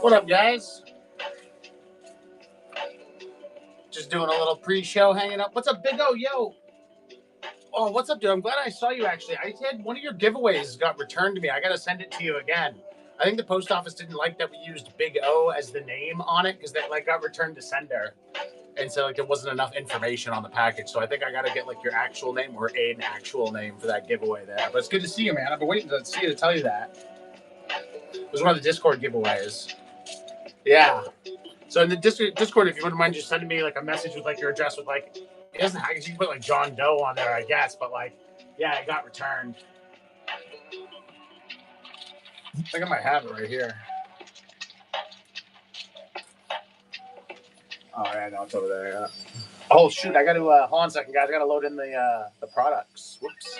What up, guys? Just doing a little pre-show, hanging up. What's up, Big O? Yo. Oh, what's up, dude? I'm glad I saw you, actually. I had one of your giveaways got returned to me. I got to send it to you again. I think the post office didn't like that we used Big O as the name on it because that got returned to sender. And so there wasn't enough information on the package. So I think I got to get your actual name or an actual name for that giveaway there. But it's good to see you, man. I've been waiting to see you to tell you that. It was one of the Discord giveaways. Yeah. So in the Discord, if you wouldn't mind just sending me a message with your address with it doesn't, I guess you can put John Doe on there, I guess, but yeah, it got returned. I think I might have it right here. Oh yeah, no, it's over there. Yeah. Oh shoot, I got to hold on a second, guys. I got to load in the products. Whoops.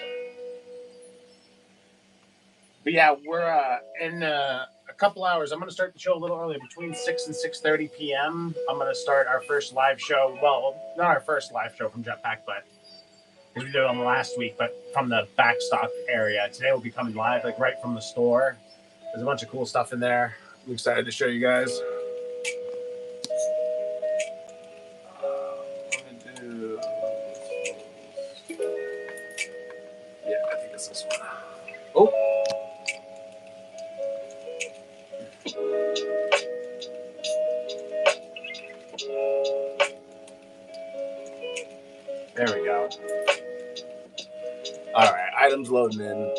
But yeah, we're in a couple hours. I'm going to start the show a little early, between 6 and 6:30 p.m. I'm going to start our first live show. Well, not our first live show from Jetpack, but because we did it on last week, but from the backstock area. Today we'll be coming live, right from the store. There's a bunch of cool stuff in there. I'm excited to show you guys. Yeah, I think it's this one. Oh. There we go. All right, items loading in.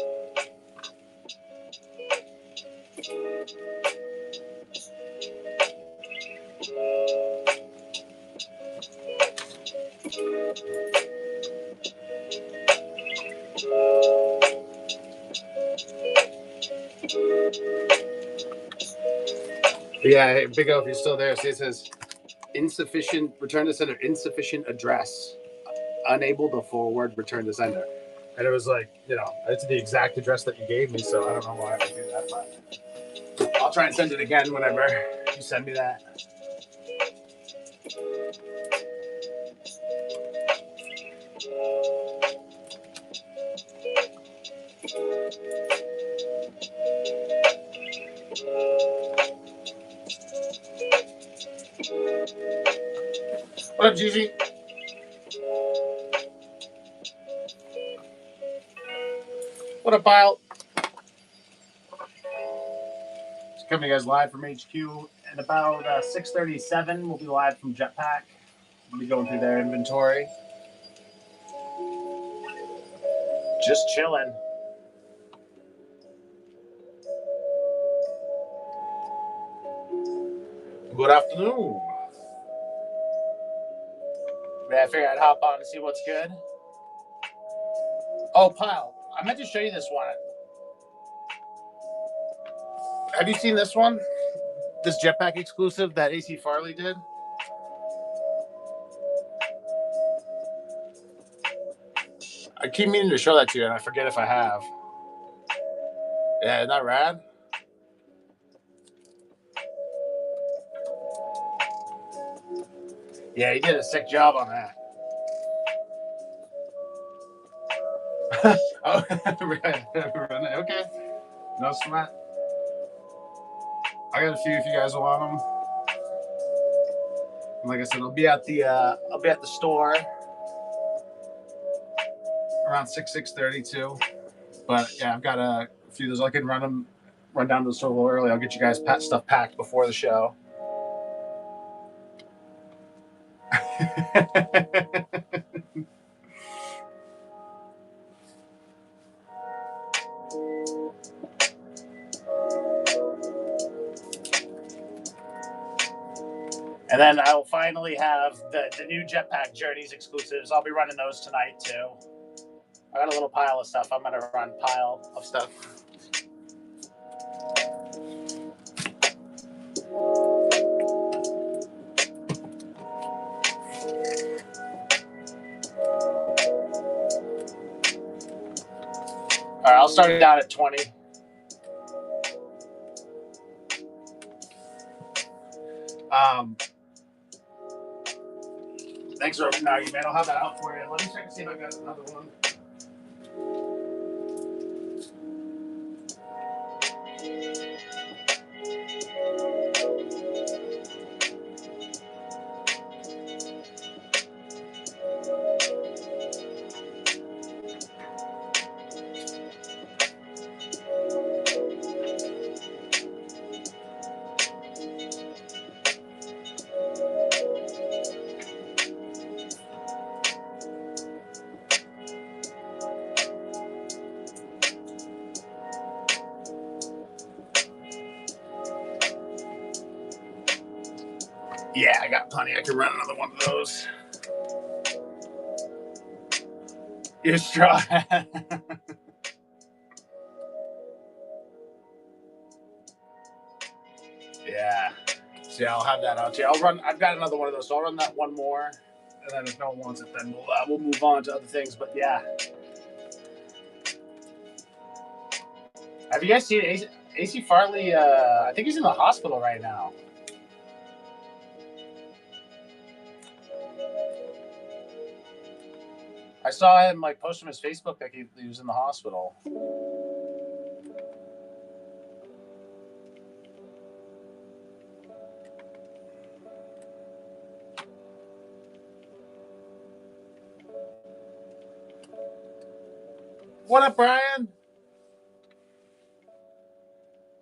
Yeah, hey, Big O, if you're still there, see it says insufficient, return to sender, insufficient address, unable to forward, return to sender. And it was it's the exact address that you gave me, so I don't know why I would do that, but I'll try and send it again whenever you send me that. What up, Gigi? What up, Pile? Just coming to you guys live from HQ. At about 6:37, we'll be live from Jetpack. We'll be going through their inventory. Just chilling. Good afternoon. Man, I figured I'd hop on and see what's good. Oh, Pile, I meant to show you this one. Have you seen this one? This Jetpack exclusive that AC Farley did? I keep meaning to show that to you, and I forget if I have. Yeah, isn't that rad? Yeah, he did a sick job on that. Oh, okay. No sweat. I got a few if you guys want them. Like I said, I'll be at the store around 6:30 too. But yeah, I've got a few of those. I can run down to the store a little early. I'll get you guys stuff packed before the show. And then I'll finally have the new Jetpack Journeys exclusives. I'll be running those tonight too. I got a little pile of stuff. I'm gonna run pile of stuff. All right, I'll start it down at 20. Thanks for opening out, man. I'll have that out for you. Let me check and see if I got another one. Yeah, I got plenty. I can run another one of those. Your straw. Yeah. See, I'll have that out to you. I'll run. I've got another one of those, so I'll run that one more, and then if no one wants it, then we'll move on to other things. But yeah, have you guys seen AC Farley? I think he's in the hospital right now. I saw him like post on his Facebook that he was in the hospital. What up, Brian?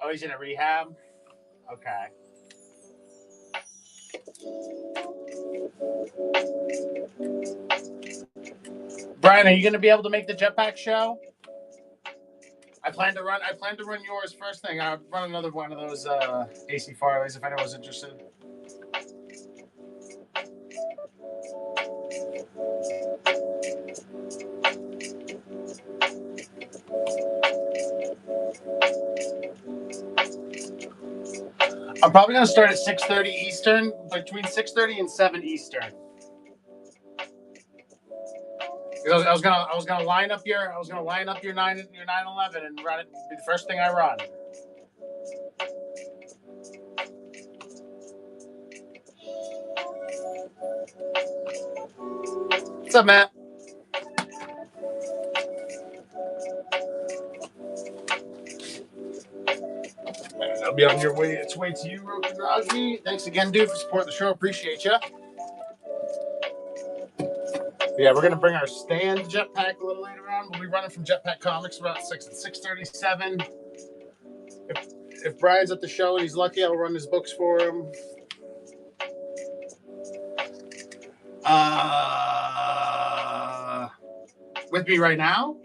Oh, he's in a rehab? Okay. Brian, are you going to be able to make the jetpack show? I plan to run yours first thing. I'll run another one of those AC Farleys if anyone's interested. I'm probably going to start at 6:30 Eastern, between 6:30 and 7 Eastern. I was gonna line up your 911 and run it. Be the first thing I run. What's up, Matt? I'll be on your way. It's way to you, Rocky. Thanks again, dude, for supporting the show. Appreciate you. Yeah, we're gonna bring our stand jetpack a little later on. We'll be running from Jetpack Comics about 6:37. If Brian's at the show and he's lucky, I'll run his books for him. With me right now?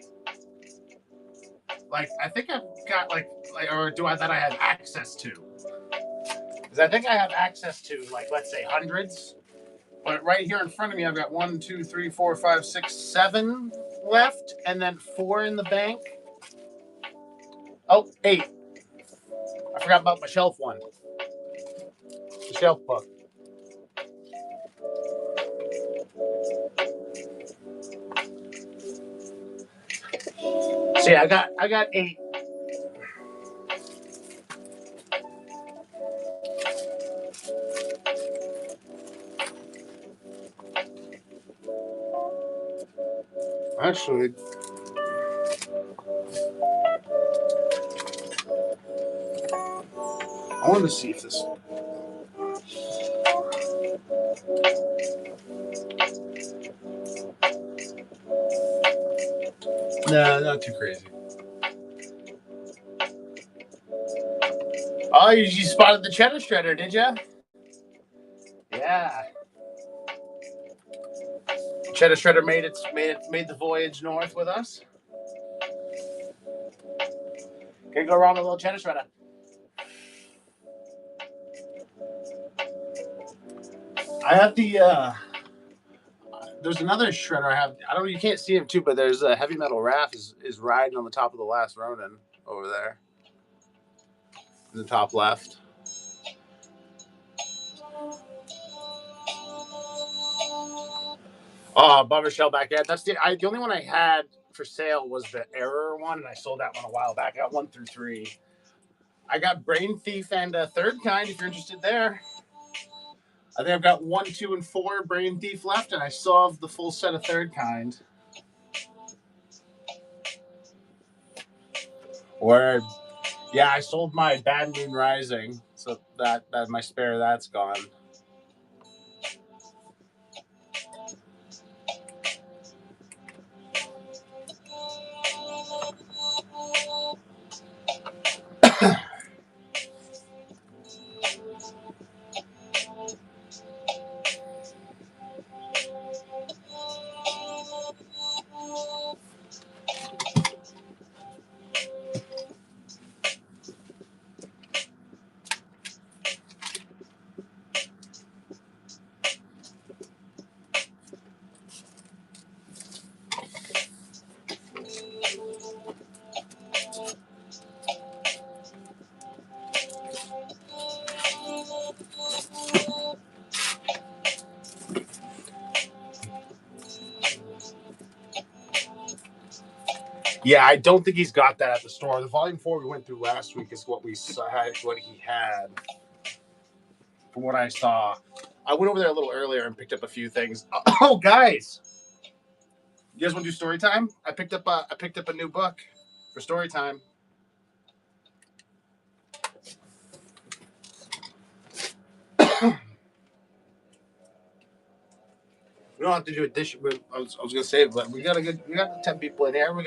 Like, I think I've got or do I that I have access to? Because I think I have access to let's say hundreds. But right here in front of me, I've got 1, 2, 3, 4, 5, 6, 7 left, and then 4 in the bank. Oh, 8. I forgot about my shelf one. The shelf book. See, I got 8. Actually, I wanted to see if this. No, not too crazy. Oh, you spotted the cheddar shredder, did you? Yeah. Cheddar shredder made the voyage north with us. Can't go wrong with a little cheddar shredder. I have the there's another shredder I have. I don't know, you can't see him too, but there's a heavy metal Raph is riding on the top of the last Ronin over there. In the top left. Oh, bummer shell back there. That's the only one I had for sale was the Error one, and I sold that one a while back. I got 1 through 3. I got Brain Thief and Third Kind if you're interested there. I think I've got 1, 2, and 4 Brain Thief left, and I still have the full set of Third Kind. Or, yeah, I sold my Bad Moon Rising, so that my spare that's gone. Yeah, I don't think he's got that at the store. The volume 4 we went through last week is what what he had. From what I saw, I went over there a little earlier and picked up a few things. Oh, guys, you guys want to do story time? I picked up a new book for story time. We don't have to do a dish. I was gonna say, but we got 10 people in here. Do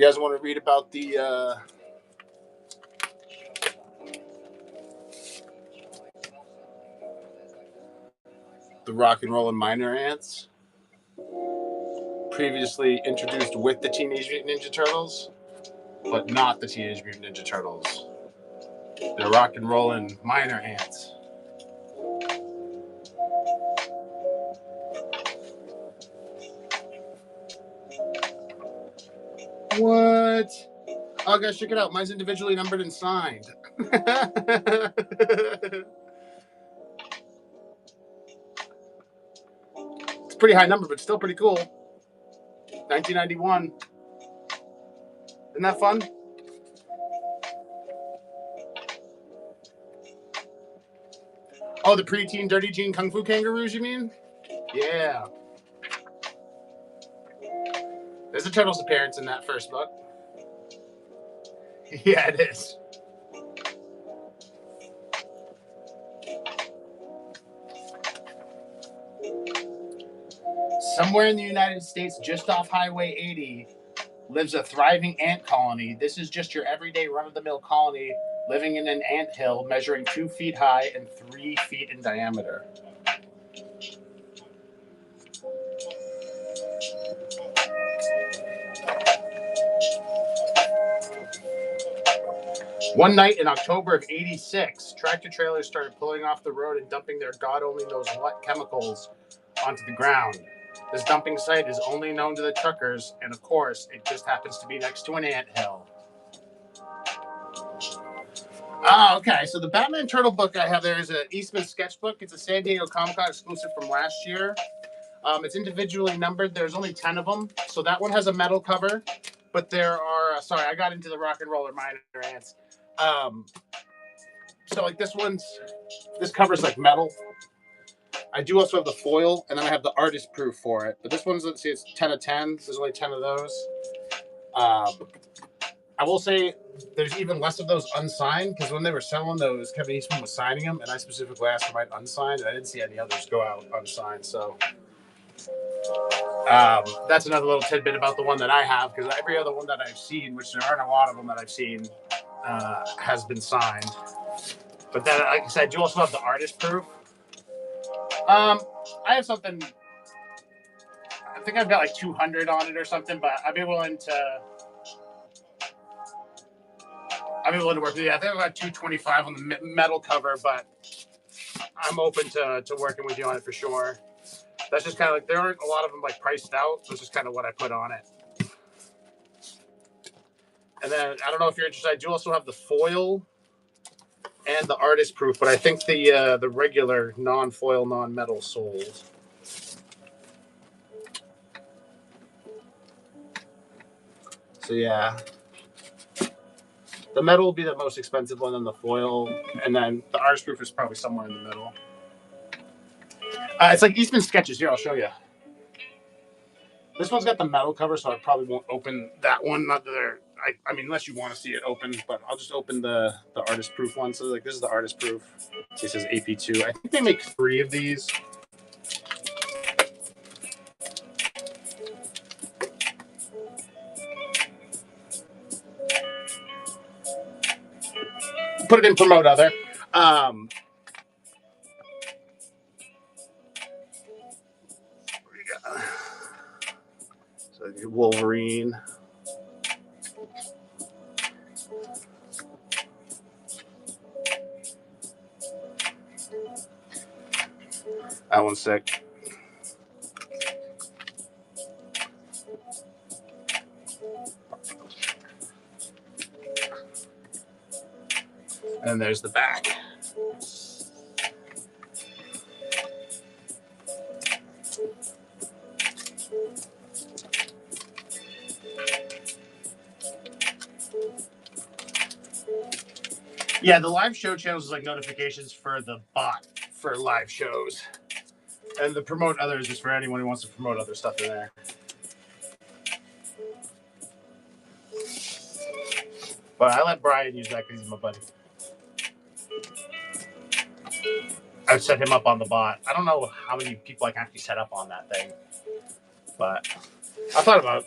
you guys want to read about the rock and roll and minor ants? Previously introduced with the Teenage Mutant Ninja Turtles, but not the Teenage Mutant Ninja Turtles. They're rock and rollin' minor ants. What? Oh, guys, check it out. Mine's individually numbered and signed. It's a pretty high number, but still pretty cool. 1991. Isn't that fun? Oh, the preteen Dirty Jean Kung Fu Kangaroos, you mean? Yeah. There's a Turtles appearance in that first book. Yeah, it is. Somewhere in the United States, just off Highway 80, lives a thriving ant colony. This is just your everyday run-of-the-mill colony living in an ant hill measuring 2 feet high and 3 feet in diameter. One night in October of '86, tractor trailers started pulling off the road and dumping their God only knows what chemicals onto the ground. This dumping site is only known to the truckers, and of course, it just happens to be next to an ant hill. Oh, okay. So the Batman Turtle book I have there is an Eastman sketchbook. It's a San Diego Comic-Con exclusive from last year. It's individually numbered. There's only 10 of them. So that one has a metal cover, but there are, sorry, I got into the rock and roller minor ants. So like this cover's like metal. I do also have the foil, and then I have the artist proof for it. But this one's, let's see, it's 10 of 10. There's only 10 of those. I will say there's even less of those unsigned, because when they were selling those, Kevin Eastman was signing them, and I specifically asked for mine unsigned, and I didn't see any others go out unsigned. So that's another little tidbit about the one that I have, because every other one that I've seen, which there aren't a lot of them that I've seen, has been signed. But then, like I said, I do also have the artist proof. I have something. I think I've got like 200 on it or something, but I'd be willing to work with you. I think I've got 225 on the metal cover, but I'm open to working with you on it for sure. That's just kind of like, there aren't a lot of them like priced out. So it's just kind of what I put on it. And then I don't know if you're interested. I do also have the foil and the artist proof, but I think the regular non-foil, non-metal sold. So yeah, the metal will be the most expensive one, than the foil, and then the artist proof is probably somewhere in the middle. It's like Eastman Sketches. Here, I'll show you. This one's got the metal cover, so I probably won't open that one. Not that they're, I mean, unless you want to see it open, but I'll just open the artist proof one. So like, this is the artist proof. It says AP2. I think they make 3 of these. Put it in promote other. So Wolverine. That one's sick. And there's the back. Yeah, the live show channels is like notifications for the bot for live shows. And the promote others is for anyone who wants to promote other stuff in there. But I let Brian use that because he's my buddy. I set him up on the bot. I don't know how many people I can actually set up on that thing. But I thought about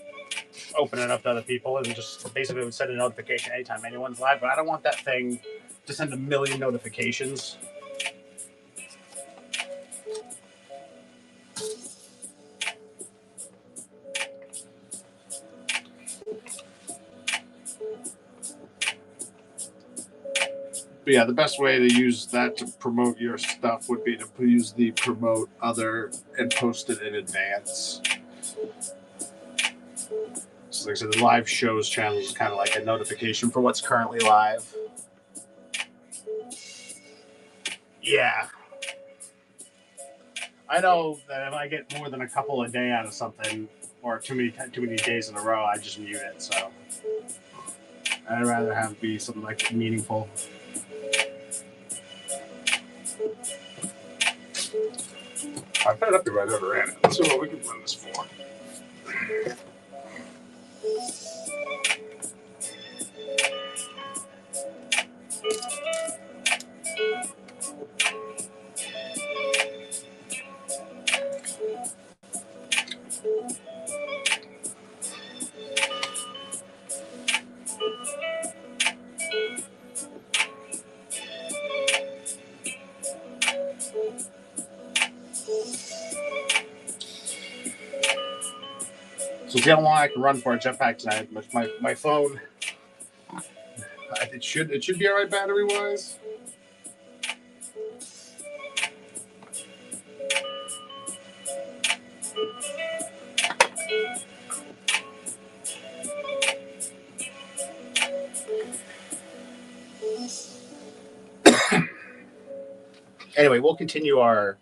opening it up to other people and just basically would send a notification anytime anyone's live. But I don't want that thing to send a million notifications. But yeah, the best way to use that to promote your stuff would be to use the promote other and post it in advance. So like I said, the live shows channel is kind of like a notification for what's currently live. Yeah. I know that if I get more than a couple a day out of something, or too many days in a row, I just mute it. So I'd rather have it be something like meaningful. I put it up here, I never ran it. Let's see what we can run this for. So see how long I can run for a jetpack tonight. My phone, it should be all right battery wise. Anyway, we'll continue our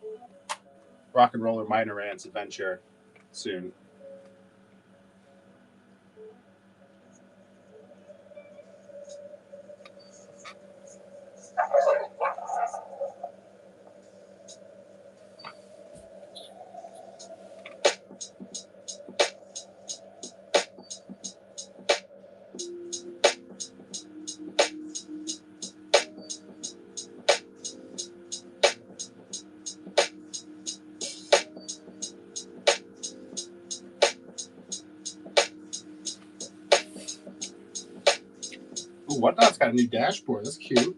rock and roller minor rants adventure soon. Ooh, Whatnot's got a new dashboard. That's cute.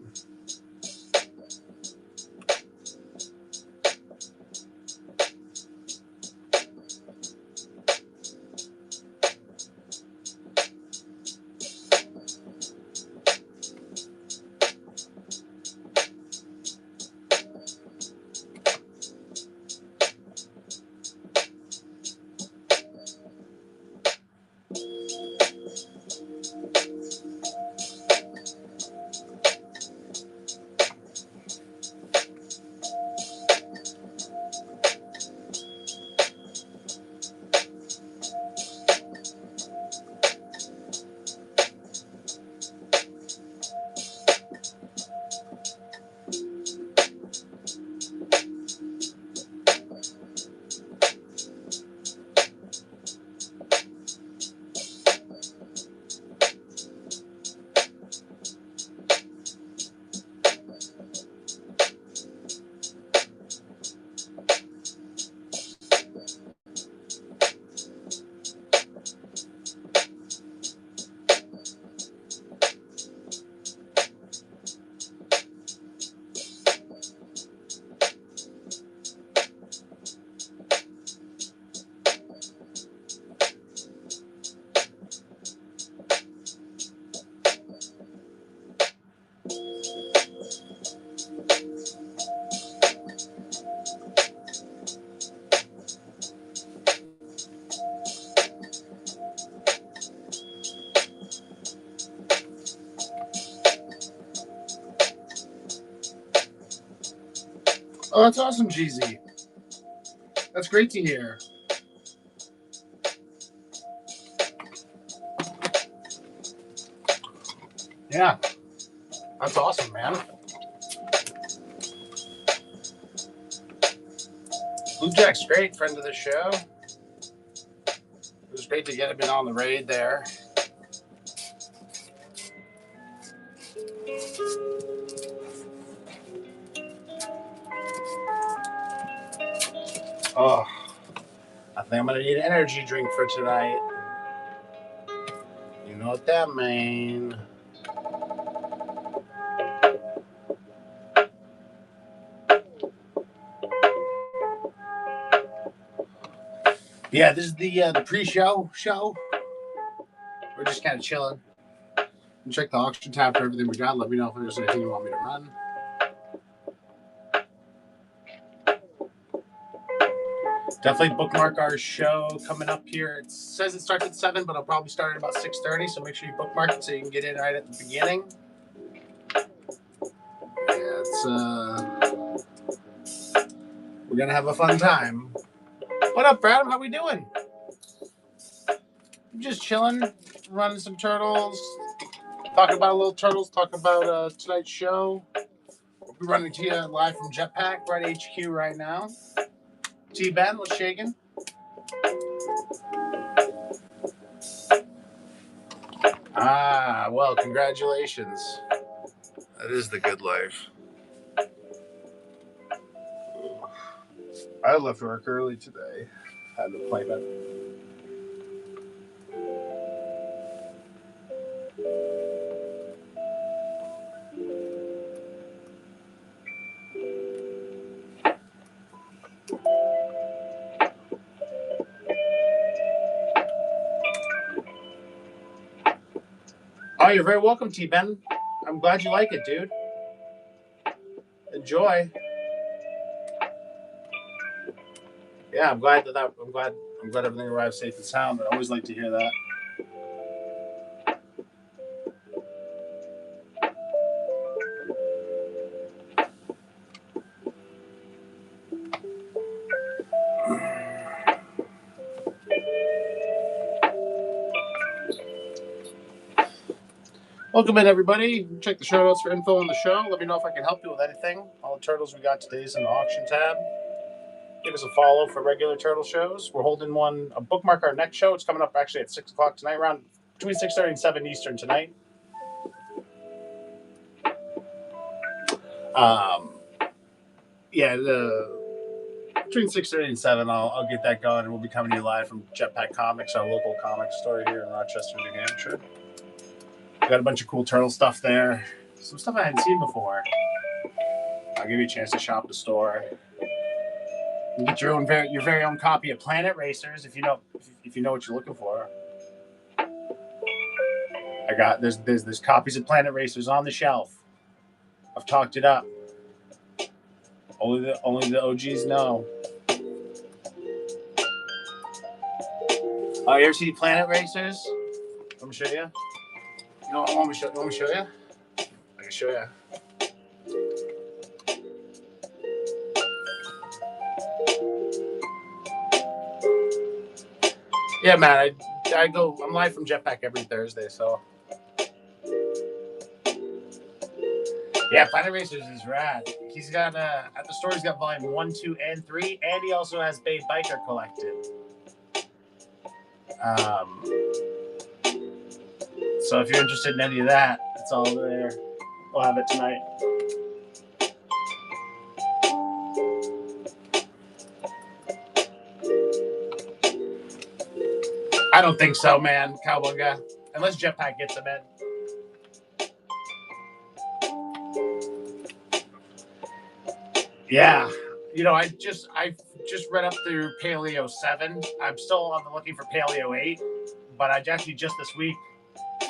Oh, that's awesome, GZ. That's great to hear. Yeah. That's awesome, man. Blue Jack's great, friend of the show. It was great to get him in on the raid there. Oh, I think I'm going to need an energy drink for tonight. You know what that means. Yeah, this is the pre-show show. We're just kind of chilling. And check the auction tab for everything we got. Let me know if there's anything you want me to run. Definitely bookmark our show coming up here. It says it starts at 7, but I'll probably start at about 6:30. So make sure you bookmark it so you can get in right at the beginning. Yeah, we're gonna have a fun time. What up, Brad? How we doing? Just chilling, running some turtles, talking about a little turtles, talking about tonight's show. We'll be running to you live from Jetpack, right HQ right now. T-Ben, what's shaking? Ah, well, congratulations. That is the good life. I left work early today. Had an appointment. Oh, you're very welcome, T-Ben. I'm glad you like it, dude. Enjoy. Yeah, I'm glad everything arrived safe and sound. I always like to hear that. Welcome in, everybody. Check the show notes for info on the show. Let me know if I can help you with anything. All the turtles we got today is in the auction tab. Give us a follow for regular turtle shows. We're holding a bookmark our next show. It's coming up actually at 6 o'clock tonight, around between 6:30 and 7 Eastern tonight. Between 6:30 and 7, I'll get that going, and we'll be coming to you live from Jetpack Comics, our local comic store here in Rochester, New Hampshire. Got a bunch of cool turtle stuff there. Some stuff I hadn't seen before. I'll give you a chance to shop the store. You get your very own copy of Planet Racers if you know what you're looking for. There's copies of Planet Racers on the shelf. I've talked it up. Only the OGs know. Oh, you ever see Planet Racers? Let me show you. You know, want me to show you? I can show you. Yeah, man. I'm live from Jetpack every Thursday, so. Yeah, Planet Racers is rad. He's got at the store. He's got volume 1, 2, and 3, and he also has Bay Biker collected. So if you're interested in any of that, it's all there. We'll have it tonight. I don't think so, man, Cowabunga. Unless Jetpack gets them in. Yeah, I've just read up through Paleo 7. I'm still on the looking for Paleo 8, but I actually just this week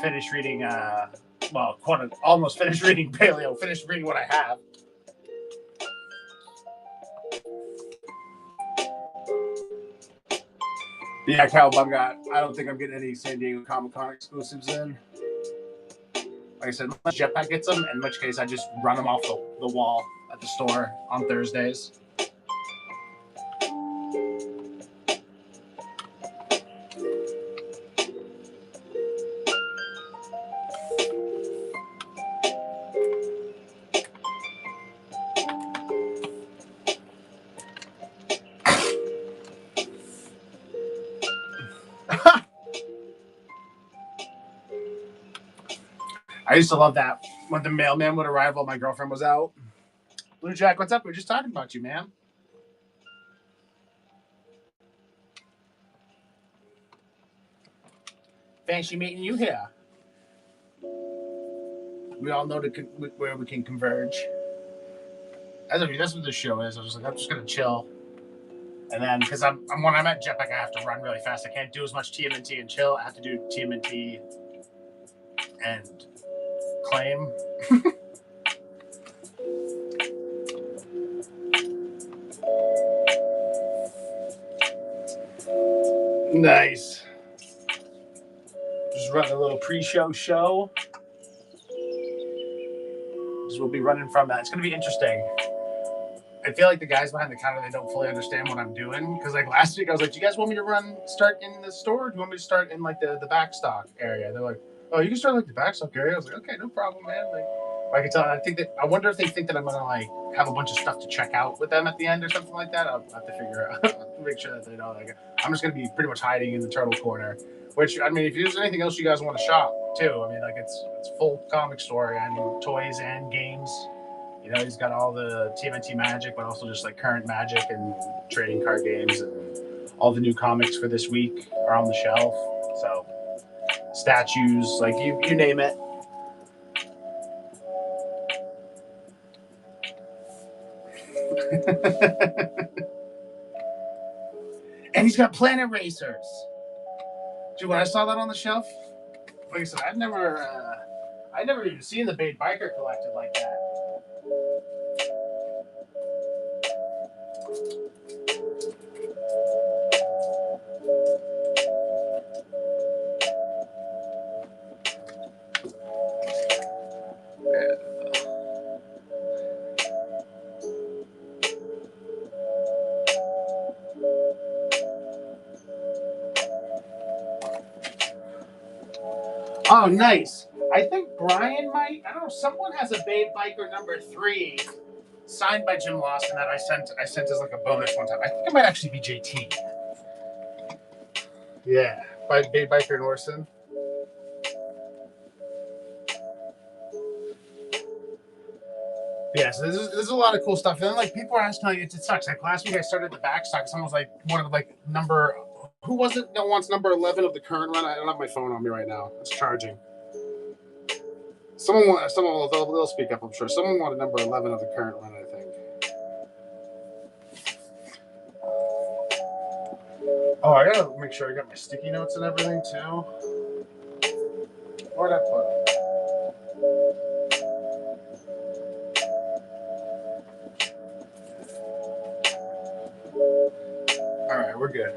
finished reading. Almost finished reading Paleo. Finished reading what I have. Yeah, Cowabunga. I don't think I'm getting any San Diego Comic-Con exclusives in. Like I said, unless Jetpack gets them, in which case I just run them off the wall at the store on Thursdays. I used to love that when the mailman would arrive while my girlfriend was out. Blue Jack, what's up? We were just talking about you, man. Fancy meeting you here. We all know where we can converge. That's what this show is. I was like, I'm just gonna chill, and then because I'm when I'm at Jetpack, I have to run really fast. I can't do as much TMNT and chill. I have to do TMNT and claim. Nice. Just running a little pre-show show. We'll be running from that. It's going to be interesting. I feel like the guys behind the counter, they don't fully understand what I'm doing. Because like last week, I was like, do you guys want me to start in the store? Or do you want me to start in like the back stock area? They're like, oh, you can start like the back stock area. I was like, okay, no problem, man. Like I can tell. I wonder if they think that I'm going to like have a bunch of stuff to check out with them at the end or something like that. I'll have to figure out, make sure that they know. Like I'm just going to be pretty much hiding in the turtle corner. Which, I mean, if there's anything else you guys want to shop too, I mean, like it's full comic store and toys and games. You know, he's got all the TMNT magic, but also just like current magic and trading card games, and all the new comics for this week are on the shelf. So statues, like you name it. And he's got planet racers. Dude, when I saw that on the shelf, like I said, I'd never even seen the Bait Biker collected like that. Oh, nice. I think Brian might. I don't know. Someone has a Bait Biker #3 signed by Jim Lawson that I sent as like a bonus one time. I think it might actually be JT. Yeah, by Bait Biker and Orson. Yeah, so there's a lot of cool stuff. And then like people are asking, like, it sucks. Like last week I started the back stock. Someone was like, one of like number. Who was it that wants number 11 of the current run? I don't have my phone on me right now. It's charging. Someone they'll speak up, I'm sure. Someone wanted number 11 of the current run, I think. Oh, I gotta make sure I got my sticky notes and everything too. Where'd I put them? All right, we're good.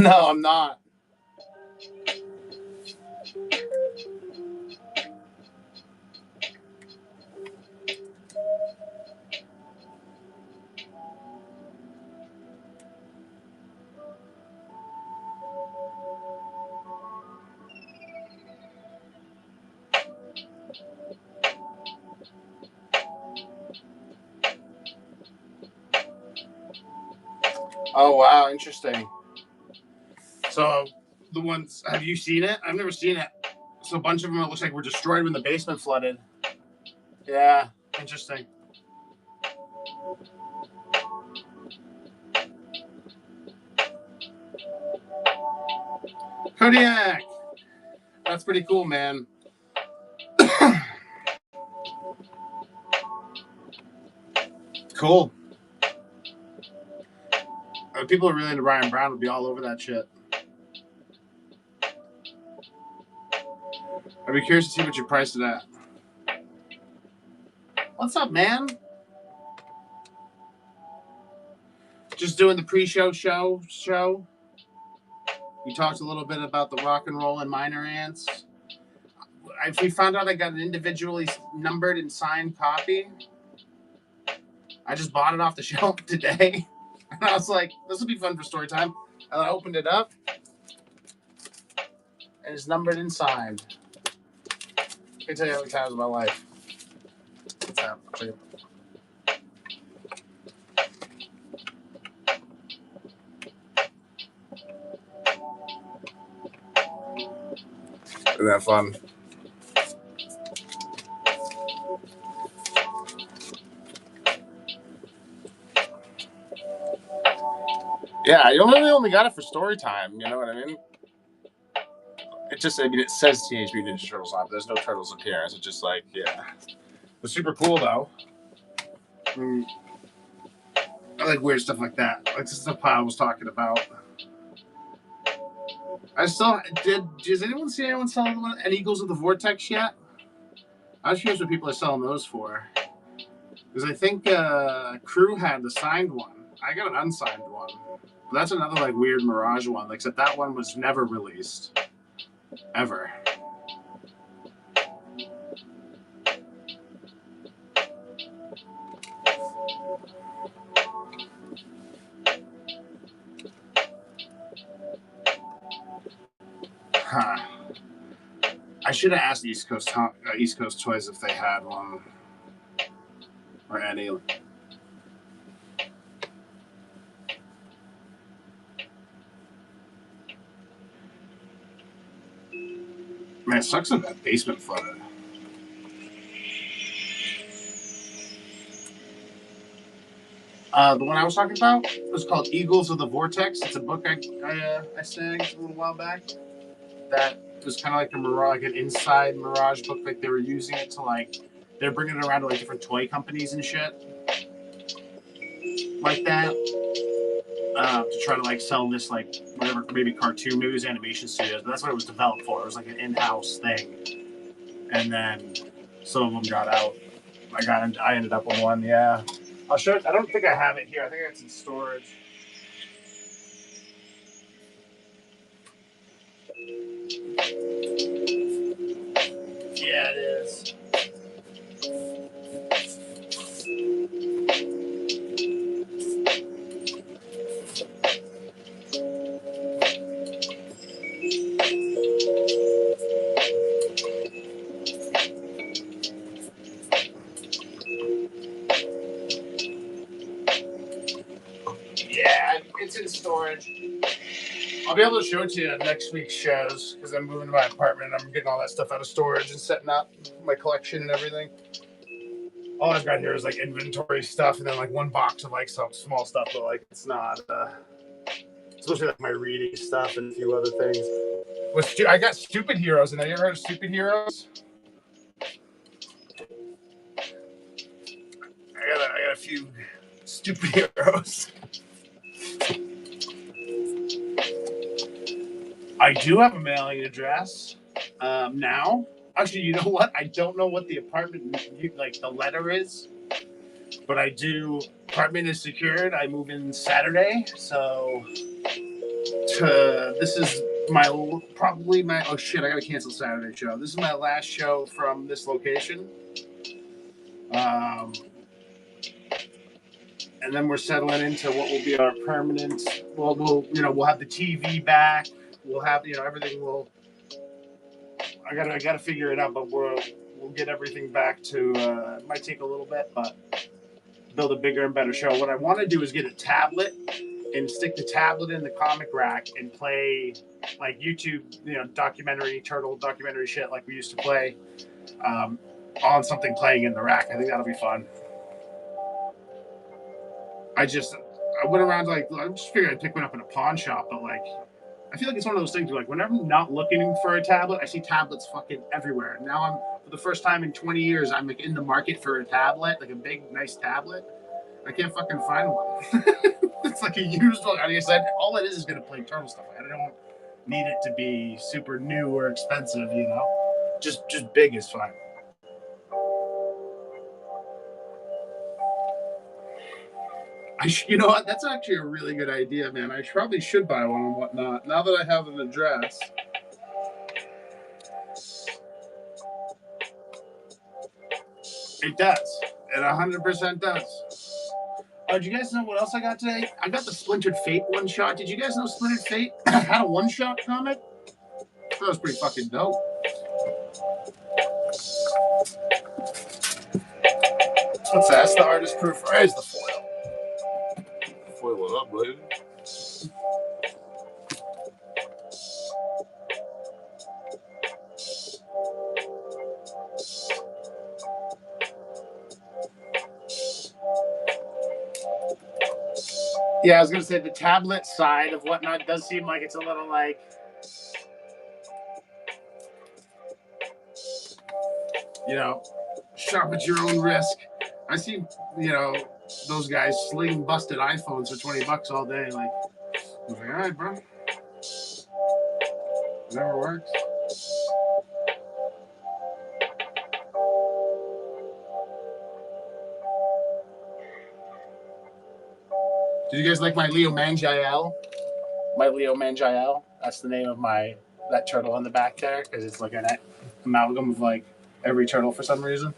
No, I'm not. Oh, wow. Interesting. So, the ones, have you seen it? I've never seen it. So, a bunch of them, it looks like were destroyed when the basement flooded. Yeah. Interesting. Kodiak. That's pretty cool, man. Cool. People are really into Ryan Brown would be all over that shit. I'd be curious to see what you priced it at. What's up, man? Just doing the pre-show show. We talked a little bit about the rock and roll and minor ants. We found out I got an individually numbered and signed copy. I just bought it off the shelf today. And I was like, this will be fun for story time. And I opened it up. And it's numbered and signed. I can tell you how many times in my life. What's that? Isn't that fun? Yeah, you really only got it for story time. You know what I mean? It just, I mean, it says Teenage Mutant Ninja Turtles on it, but there's no turtles appearance. It's just like, yeah. It's super cool, though. I like weird stuff like that. Like this stuff I was talking about. I still does anyone see anyone selling any Eagles of the Vortex yet? I was curious what people are selling those for. Because I think Crew had the signed one. I got an unsigned one. But that's another like weird Mirage one. Like, except that one was never released. Ever. Huh. I should have asked East Coast Toys if they had one. Or any. Man, it sucks that that basement flooded. The one I was talking about was called Eagles of the Vortex. It's a book I sang a little while back. That was kind of like a Mirage, like an inside Mirage book. Like they were using it to like, they're bringing it around to like different toy companies and shit, like that, to try to like sell this like whatever, maybe cartoon, maybe it was animation studios. But that's what it was developed for. It was like an in-house thing, and then some of them got out. I ended up with one. Yeah, I'll show it. I don't think I have it here. I think it's in storage. Yeah, it is. Yeah, it's in storage. I'll be able to show it to you at next week's shows because I'm moving to my apartment and I'm getting all that stuff out of storage and setting up my collection and everything. All I've got here is like inventory stuff and then like one box of like some small stuff, but like it's not, especially like my reading stuff and a few other things. I got Stupid Heroes, and have you ever heard of Stupid Heroes? I got a few Stupid Heroes. I do have a mailing address now. Actually, you know what? I don't know what the apartment, like the letter is, but I do. Apartment is secured. I move in Saturday, so This is probably my. Oh shit! I gotta cancel Saturday show. This is my last show from this location. And then we're settling into what will be our permanent. Well, we'll have the TV back. We'll have everything. I gotta figure it out, but we'll get everything back to. It might take a little bit, but build a bigger and better show. What I want to do is get a tablet and stick the tablet in the comic rack and play like YouTube, turtle documentary shit like we used to play on something playing in the rack. I think that'll be fun. I went around I just figured I'd pick one up in a pawn shop, but I feel like it's one of those things where whenever I'm not looking for a tablet, I see tablets fucking everywhere. Now for the first time in 20 years, I'm in the market for a tablet, like a big, nice tablet. I can't fucking find one. It's like a used one. Like I said, all it is going to play turtle stuff. I don't need it to be super new or expensive, Just big is fine. You know what? That's actually a really good idea, man. I probably should buy one and whatnot. Now that I have an address. It does. It 100% does. Did you guys know what else I got today? I got the Splintered Fate one-shot. Did you guys know Splintered Fate had a one-shot comic? That was pretty fucking dope. What's that? That's the artist proof. There's the foil. Foil it up, baby. Yeah, I was going to say the tablet side of whatnot does seem like it's a little shop at your own risk. I see, those guys sling busted iPhones for $20 all day. I was like, all right, bro. Whatever works. Did you guys like my Leo Mangiel? My Leo Mangiel. That's the name of that turtle on the back there, because it's like an amalgam of every turtle for some reason.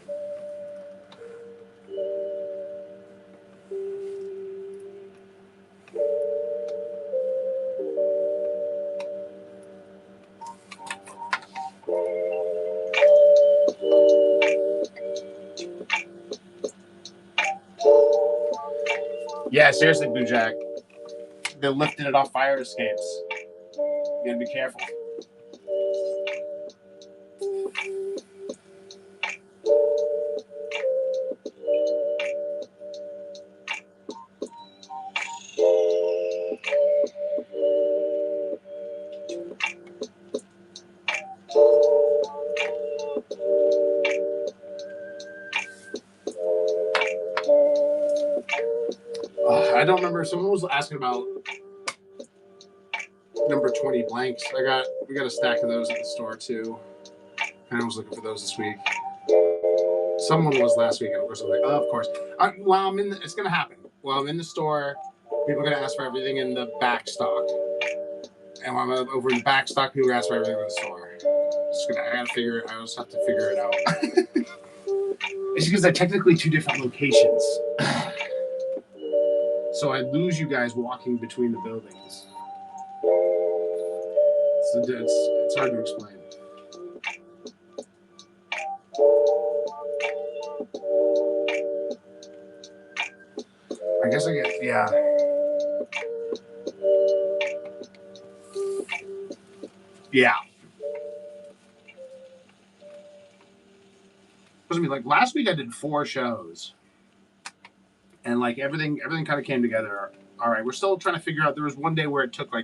Yeah, seriously, Blue Jack. They're lifting it off fire escapes. You gotta be careful. I don't remember. Someone was asking about number 20 blanks. We got a stack of those at the store too. And I was looking for those this week. Someone was last week, and of course I was like, oh, of course. It's gonna happen. While I'm in the store, people are gonna ask for everything in the back stock. And while I'm over in the back stock, people ask for everything in the store. I just have to figure it out. It's because they're technically two different locations. So I lose you guys walking between the buildings. It's hard to explain. I guess yeah. Yeah. Last week I did 4 shows. And everything kind of came together. All right, we're still trying to figure out. There was one day where it took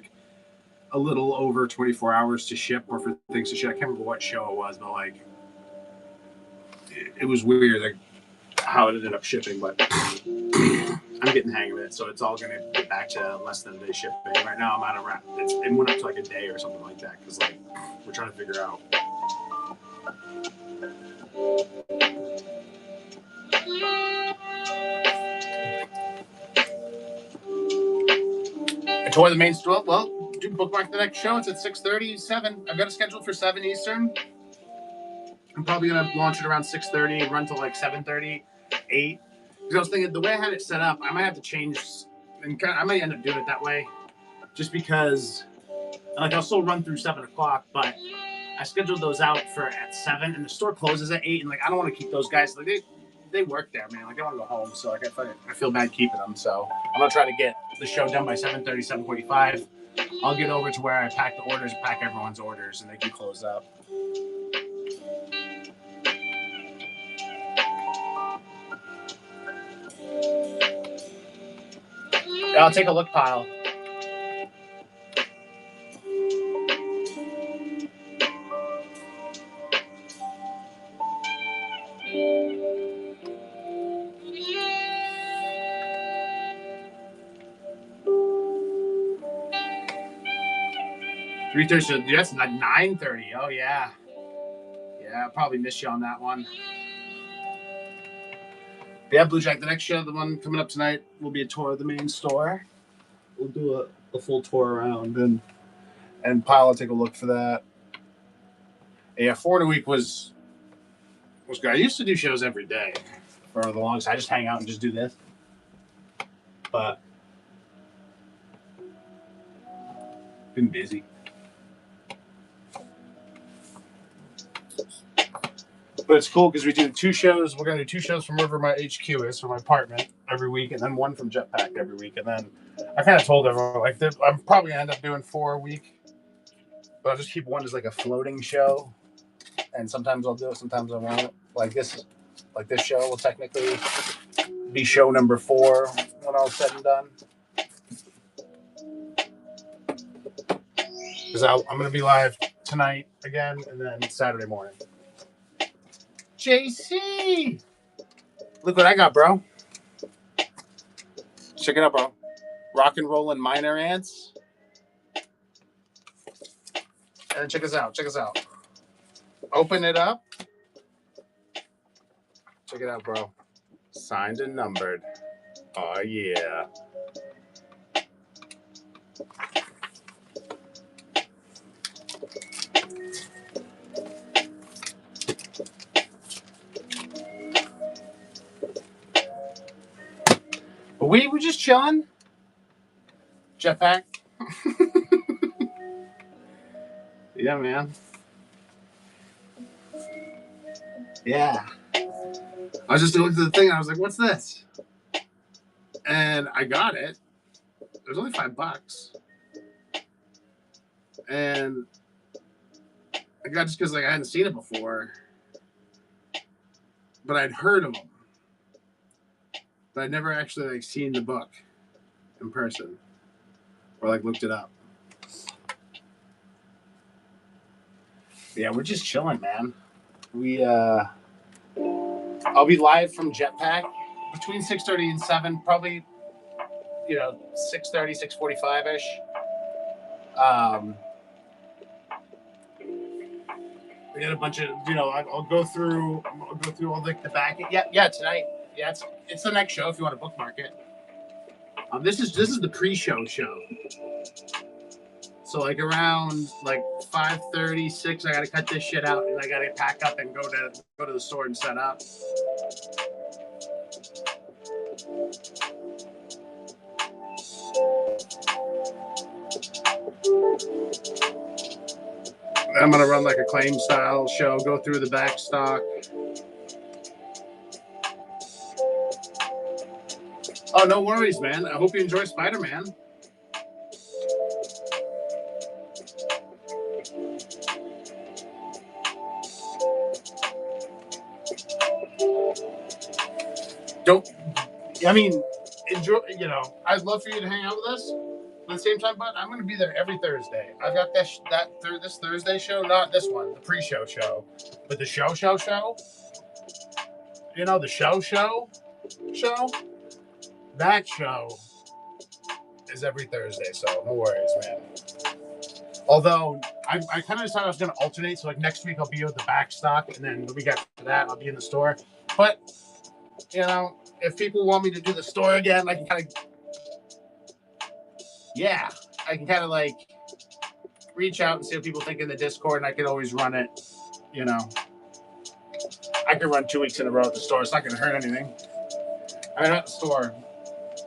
a little over 24 hours to ship, or for things to ship. I can't remember what show it was, but it was weird how it ended up shipping. But I'm getting the hang of it, so it's all going to get back to less than a day shipping. Right now, I'm out of wrap. It went up to a day or something like that because we're trying to figure out. I tore the main store. Well, do bookmark the next show. It's at 6:30, 7. I've got it scheduled for 7 Eastern. I'm probably gonna launch it around 6:30 and run till like 7:30, 8. Because I was thinking the way I had it set up, I might have to change, and I might end up doing it that way, just because like I'll still run through 7 o'clock, but I scheduled those out for at 7, and the store closes at 8, and like I don't want to keep those guys. Like they work there, man. Like I want to go home, so like I feel bad keeping them. So I'm gonna try to get the show done by 7:30, 7:45. I'll get over to where I pack the orders, pack everyone's orders, and they can close up. I'll take a look, Pile. $3:30. That's 9:30. Oh yeah. Yeah, I'll probably miss you on that one. Yeah, Blue Jack. The next show, the one coming up tonight, will be a tour of the main store. We'll do a full tour around, and Pile will take a look for that. Yeah, 4 a week was good. I used to do shows every day for the longest. I just hang out and just do this, but been busy. But it's cool because we do 2 shows. We're going to do 2 shows from wherever my HQ is, from my apartment, every week, and then 1 from Jetpack every week. And then I kind of told everyone, like, I'm probably going to end up doing 4 a week, but I'll just keep 1 as like a floating show. And sometimes I'll do it, sometimes I won't. Like this show will technically be show number 4 when all said and done. Because I'm going to be live tonight again, and then Saturday morning. JC! Look what I got, bro. Check it out, bro. Rock and rollin' minor ants. And check us out. Check us out. Open it up. Check it out, bro. Signed and numbered. Oh, yeah. We were just chilling. Jetpack. Yeah, man. Yeah. I was just looking at the thing and I was like, what's this? And I got it. It was only $5. And I got it just because like I hadn't seen it before. But I'd heard of them. But I'd never actually like seen the book in person. Or like looked it up. Yeah, we're just chilling, man. I'll be live from Jetpack between 6:30 and 7, probably 6:30, 6:45-ish. We got a bunch of I'll go through all the back. Yeah, tonight. Yeah, it's the next show if you want to bookmark it. This is the pre-show show. So like around like 5:30, 6, I gotta cut this shit out and I gotta pack up and go to the store and set up. I'm gonna run like a claim style show, go through the back stock. Oh, no worries, man. I hope you enjoy Spider-Man. Enjoy, I'd love for you to hang out with us at the same time, but I'm going to be there every Thursday. I've got this Thursday show, not this one, the pre-show show, but the show, the show, that show is every Thursday, so no worries, man. Although, I kind of decided I was going to alternate, so like next week I'll be with the back stock, and then the week after that I'll be in the store. But, if people want me to do the store again, I can kind of, reach out and see what people think in the Discord, and I can always run it. You know, I could run 2 weeks in a row at the store. It's not going to hurt anything. I mean, not the store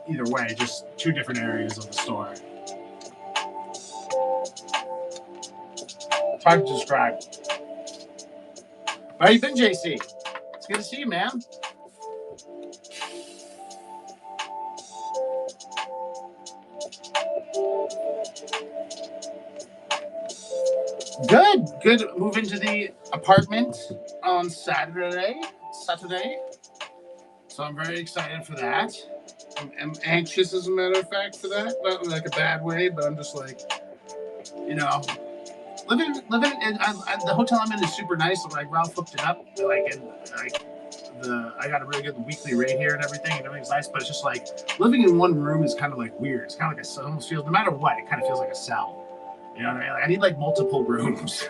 either way, just two different areas of the store. It's hard to describe. How you been, JC? It's good to see you, man. Good. Move into the apartment on Saturday. So I'm very excited for that. I'm anxious, as a matter of fact, for that. Not in like a bad way, but I'm just like, you know, living in the hotel I'm in is super nice. Like Ralph hooked it up, I got a really good weekly rate here and everything's nice. But it's just like living in one room is kind of like weird. It's kind of like it almost feels, no matter what, it kind of feels like a cell. You know what I mean? Like I need like multiple rooms.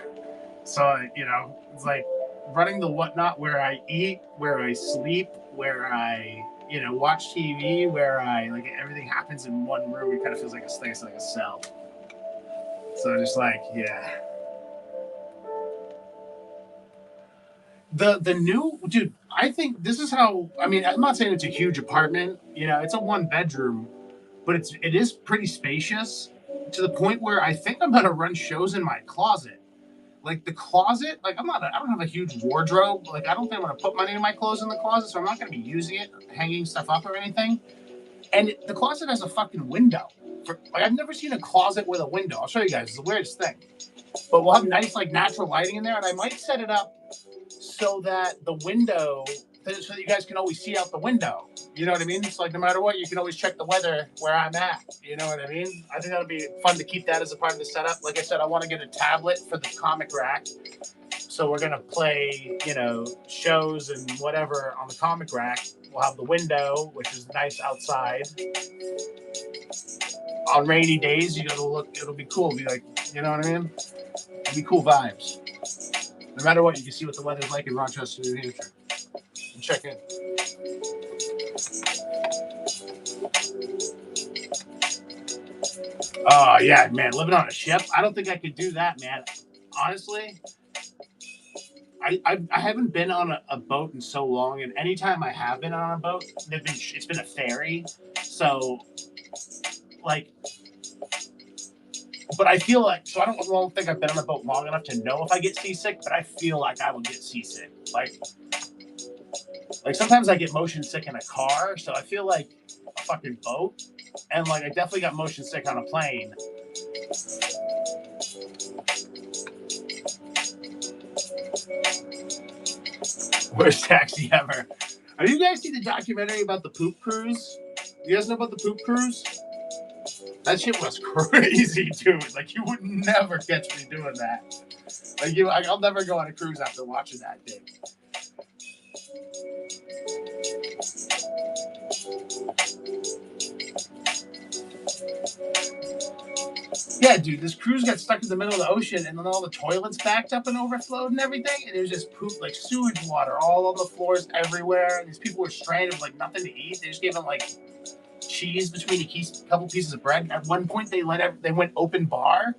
So you know, it's like running the whatnot where I eat, where I sleep, where I watch TV, where I like everything happens in one room. It kind of feels like it's like a cell. So just like the new dude. I think this is how. I mean, I'm not saying it's a huge apartment. You know, it's a 1-bedroom, but it is pretty spacious to the point where I think I'm gonna run shows in my closet. Like the closet, like I don't have a huge wardrobe. Like I don't think I'm gonna put any of my clothes in the closet, so I'm not gonna be using it, hanging stuff up or anything. And the closet has a fucking window. I've never seen a closet with a window. I'll show you guys. It's the weirdest thing. But we'll have nice like natural lighting in there, and I might set it up so that the window, so that you guys can always see out the window. You know what I mean? It's like no matter what, you can always check the weather where I'm at. You know what I mean? I think that'll be fun to keep that as a part of the setup. Like I said, I want to get a tablet for the comic rack. So we're gonna play, shows and whatever on the comic rack. We'll have the window, which is nice outside. On rainy days, it'll be cool. It'll be like, you know what I mean? It'll be cool vibes. No matter what, you can see what the weather's like in Rochester, New Hampshire. And check in. Oh, yeah, man. Living on a ship? I don't think I could do that, man. Honestly, I haven't been on a boat in so long, and anytime I have been on a boat, it's been a ferry. So, like, but I feel like, so I don't think I've been on a boat long enough to know if I get seasick, but I feel like I will get seasick. Like sometimes I get motion sick in a car, so I feel like a fucking boat. And like I definitely got motion sick on a plane. Worst taxi ever. Have you guys seen the documentary about the poop cruise? You guys know about the poop cruise? That shit was crazy, dude. Like, you would never catch me doing that. Like, I'll never go on a cruise after watching that thing. Yeah, dude, this cruise got stuck in the middle of the ocean, and then all the toilets backed up and overflowed and everything, and there was just poop, like sewage water all over the floors everywhere. And these people were stranded with like nothing to eat. They just gave them like cheese between a couple pieces of bread. At one point, they went open bar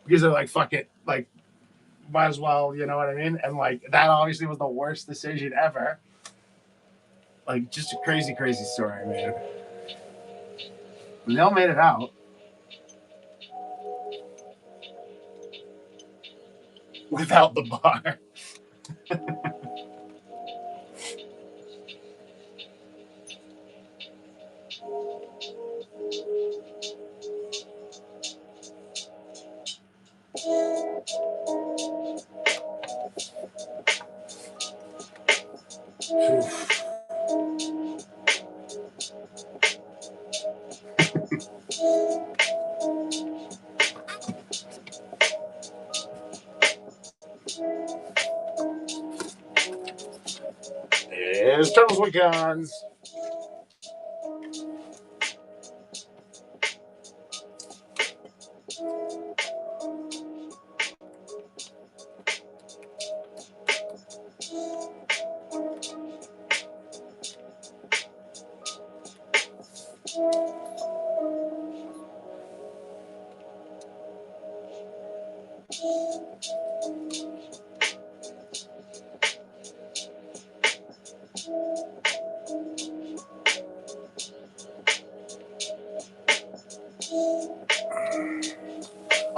because they're like, fuck it, like might as well, you know what I mean? And like that obviously was the worst decision ever. Like just a crazy, crazy story, man. And they all made it out without the bar. It's Turtles with Guns.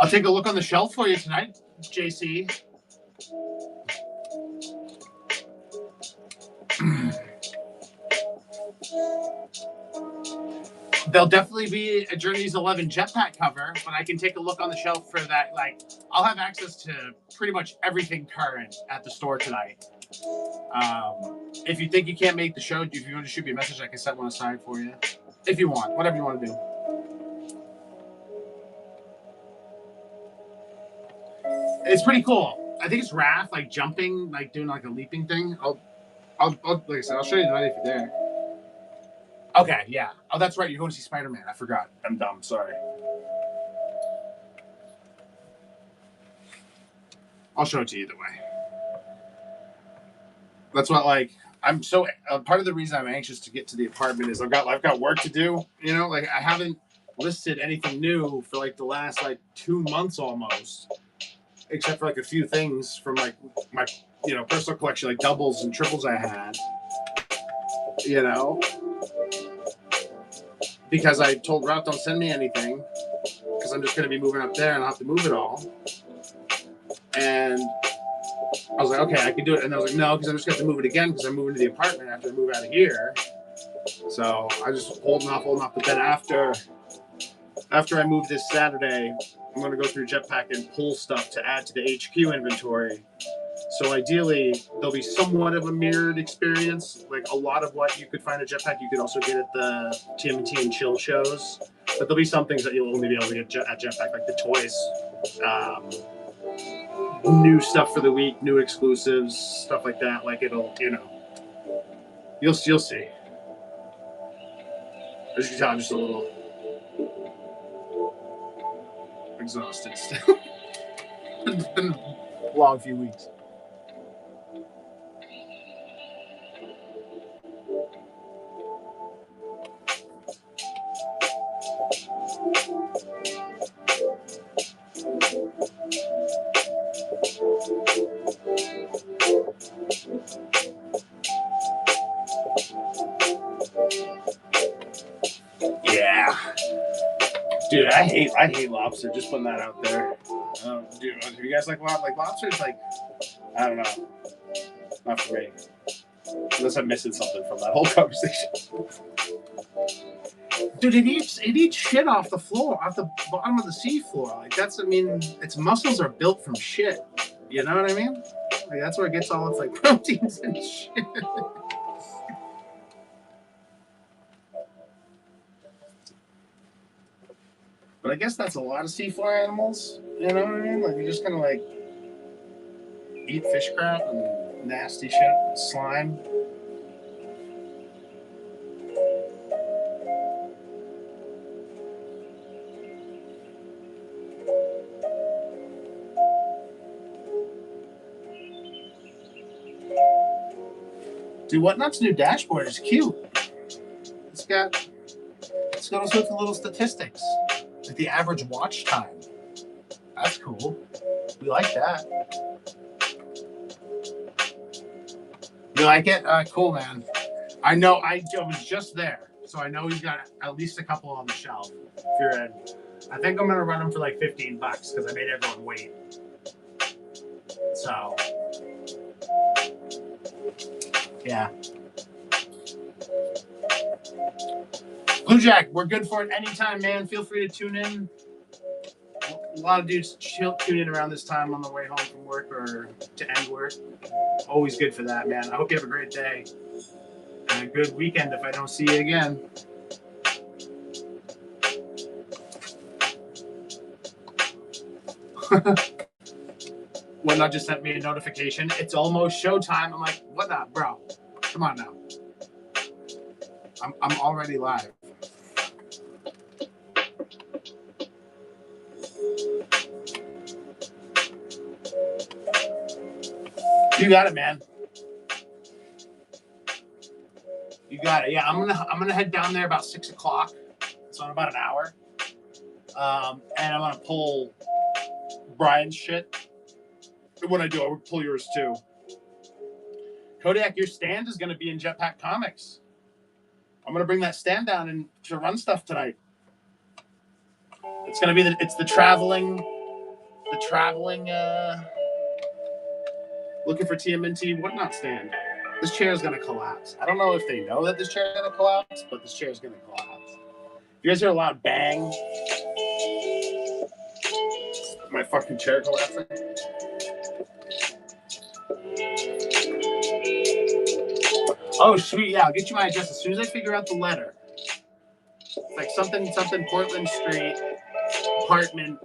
I'll take a look on the shelf for you tonight, JC. There'll definitely be a Journeys 11 jetpack cover, but I can take a look on the shelf for that. Like, I'll have access to pretty much everything current at the store tonight. If you think you can't make the show, if you want to shoot me a message, I can set one aside for you. If you want, whatever you want to do. It's pretty cool. I think it's Raph, like jumping, like doing like a leaping thing. I'll like I said, I'll show you tonight if you're there. Okay, yeah. Oh, that's right. You're going to see Spider-Man. I forgot. I'm dumb. Sorry. I'll show it to you either way. That's what, like, I'm so part of the reason I'm anxious to get to the apartment is I've got work to do. You know, like I haven't listed anything new for like the last like 2 months almost, except for like a few things from like my personal collection, like doubles and triples I had. You know. Because I told Ralph, don't send me anything, because I'm just going to be moving up there and I'll have to move it all. And I was like, okay, I can do it. And I was like, no, because I'm just going to have to move it again because I'm moving to the apartment after I move out of here. So I just holding off. But then after I move this Saturday, I'm going to go through Jetpack and pull stuff to add to the HQ inventory. So ideally, there'll be somewhat of a mirrored experience. Like a lot of what you could find at Jetpack, you could also get at the TMNT and Chill shows. But there'll be some things that you'll only be able to get at Jetpack, like the toys, new stuff for the week, new exclusives, stuff like that. Like it'll, you'll see. As you can tell, I'm just a little exhausted still. It's been a long few weeks. Yeah, dude, I hate lobster. Just putting that out there. Dude, do you guys like lobsters? Like, I don't know, not for me. Unless I'm missing something from that whole conversation. Dude, it eats shit off the floor, off the bottom of the sea floor. Like its muscles are built from shit. You know what I mean? Like that's where it gets all its like proteins and shit. But I guess that's a lot of seafloor animals. You know what I mean? Like you just kind of like eat fish crap and nasty shit, slime. Dude, Whatnot's new dashboard is cute. It's got all sorts of little statistics. Like the average watch time. That's cool. We like that. You like it? Cool, man. I know. I was just there, so I know he's got at least a couple on the shelf. If you're in, I think I'm gonna run them for like $15 because I made everyone wait. So, yeah. Blue Jack, we're good for it anytime, man. Feel free to tune in. A lot of dudes tune in around this time on the way home from work or to end work. Always good for that, man. I hope you have a great day and a good weekend if I don't see you again. Whatnot just sent me a notification. It's almost showtime. I'm like, what not, bro? Come on now. I'm already live. You got it, man. You got it. Yeah, I'm gonna head down there about 6 o'clock. So in about an hour. And I'm gonna pull Brian's shit. When I do, I will pull yours too. Kodiak, your stand is gonna be in Jetpack Comics. I'm gonna bring that stand down and to run stuff tonight. It's gonna be the traveling the traveling, looking for TMNT whatnot stand. This chair is going to collapse. I don't know if they know that this chair is going to collapse, but this chair is going to collapse. You guys hear a loud bang? My fucking chair collapsing. Oh, sweet. Yeah, I'll get you my address as soon as I figure out the letter. Like something Portland Street, apartment.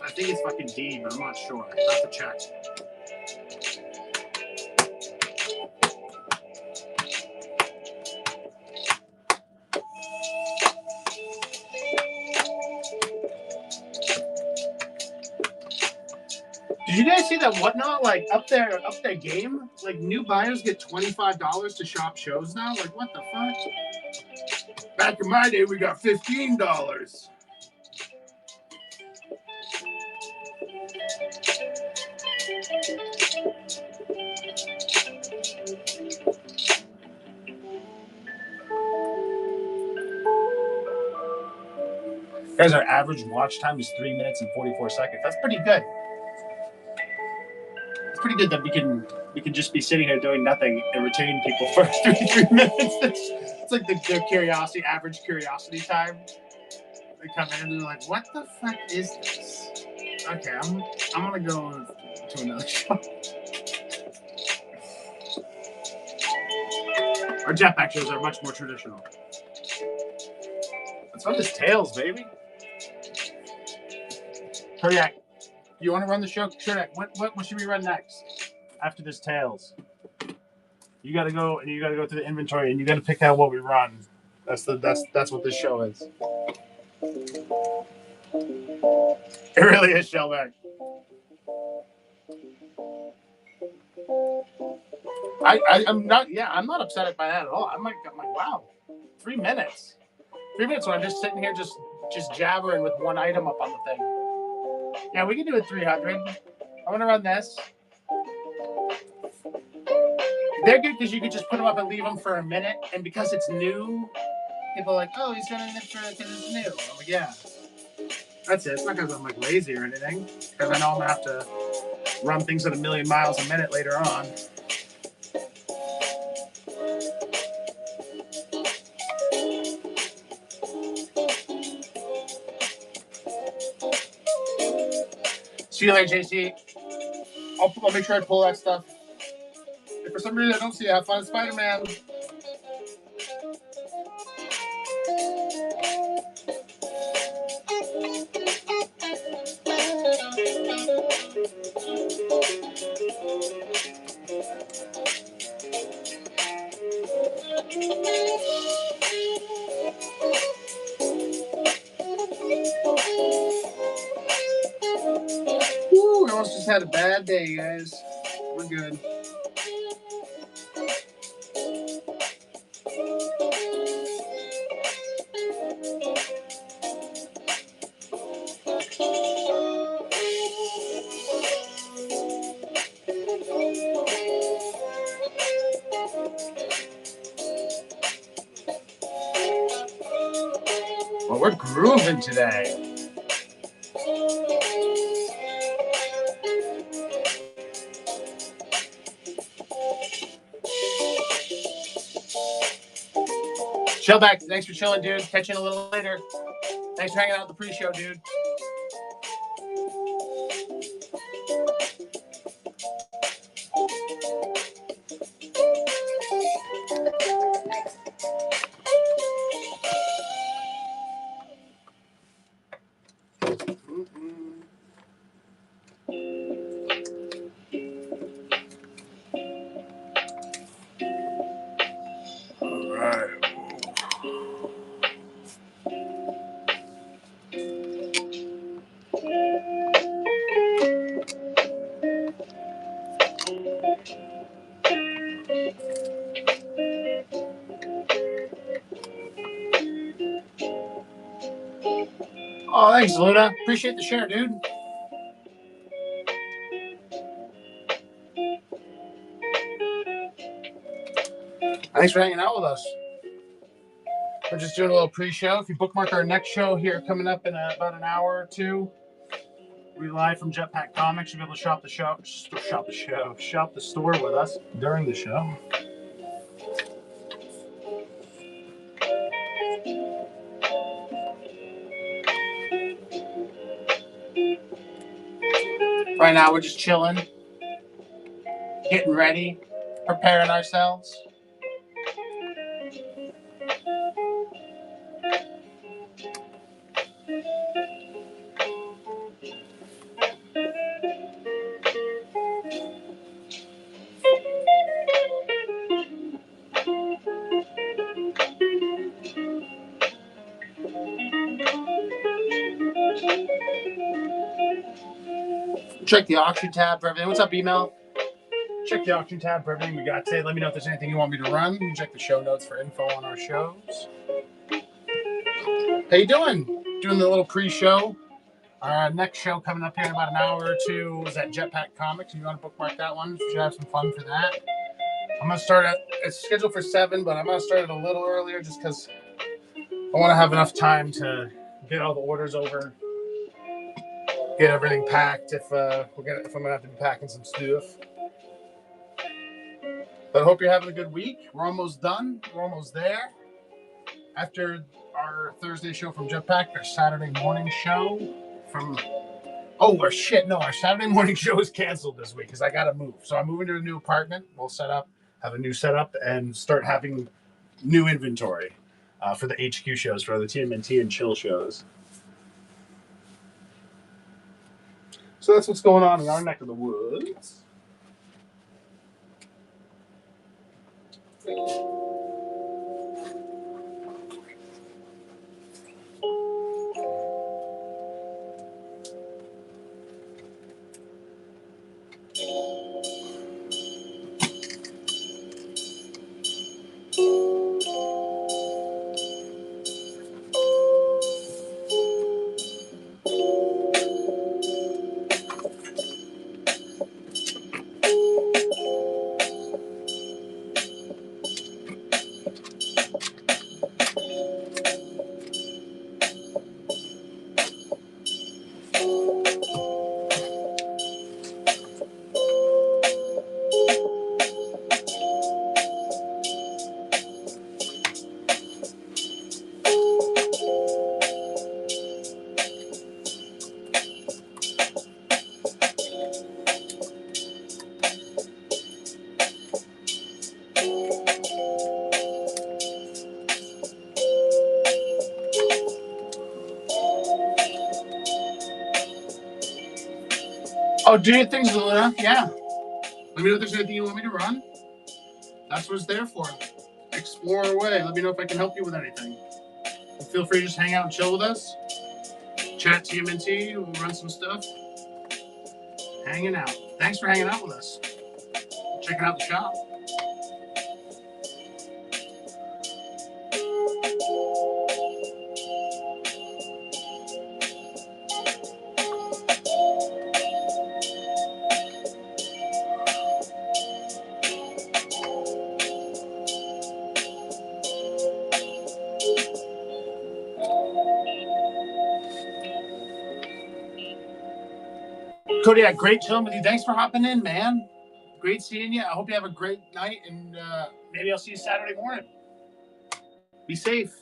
I think it's fucking D, but I'm not sure. I'll have to check. Did you guys see that whatnot? Like up their game? Like new buyers get $25 to shop shows now? Like what the fuck? Back in my day we got $15. Guys, our average watch time is 3 minutes and 44 seconds. That's pretty good. It's pretty good that we can just be sitting here doing nothing and retain people for 3 minutes. It's like their curiosity, average curiosity time. They come in and they're like, "What the fuck is this?" Okay, I'm gonna go to another show. Our jetpack shows are much more traditional. Let's run this Tails, baby. Kodiak, you want to run the show? Kodiak, what should we run next? After this Tails. You gotta go and you gotta go through the inventory and you gotta pick out what we run. That's what this show is. It really is, Shellback. I'm not upset by that at all. I'm like, wow, 3 minutes. 3 minutes when I'm just sitting here just jabbering with one item up on the thing. Yeah, we can do it 300. I'm gonna run this. They're good because you can just put them up and leave them for a minute, and because it's new, people are like, "Oh, he's running it because it's new." I'm like, "Yeah, that's it." It's not because I'm like lazy or anything, because I know I'm gonna have to run things at 1,000,000 miles a minute later on. See you later, JC. I'll make sure I pull that stuff. If for some reason I don't see it, have fun, Spider-Man. Woo, we almost just had a bad day, guys. We're good. Well, we're grooving today. Shellback, thanks for chilling, dude. Catch you in a little later. Thanks for hanging out at the pre-show, dude. Oh, thanks, Luna. Appreciate the share, dude. Thanks for hanging out with us. We're just doing a little pre-show. If you bookmark our next show here coming up in about an hour or two, We live from Jetpack Comics. You'll be able to shop the store with us during the show. Right now, we're just chilling, getting ready, preparing ourselves. Check the auction tab for everything. What's up, email? Check the auction tab for everything we got today. Let me know if there's anything you want me to run. You can check the show notes for info on our shows. How you doing? Doing the little pre-show. Our next show coming up here in about an hour or two is at Jetpack Comics. If you want to bookmark that one, we should have some fun for that. I'm going to start at, it's scheduled for 7, but I'm going to start it a little earlier just because I want to have enough time to get all the orders over, get everything packed if I'm going to have to be packing some stuff. But I hope you're having a good week. We're almost done. We're almost there. After our Thursday show from Jetpack, our Saturday morning show from... our Saturday morning show is canceled this week because I got to move. So I'm moving to a new apartment. We'll have a new setup, and start having new inventory for the HQ shows, for the TMNT and Chill shows. So that's what's going on in our neck of the woods. Oh, do your things, Luna. Yeah. Let me know if there's anything you want me to run. That's what it's there for. Explore away. Let me know if I can help you with anything. And feel free to just hang out and chill with us. Chat TMNT. We'll run some stuff. Hanging out. Thanks for hanging out with us. Checking out the shop. Cody, great chilling with you. Thanks for hopping in, man. Great seeing you. I hope you have a great night, and maybe I'll see you Saturday morning. Be safe.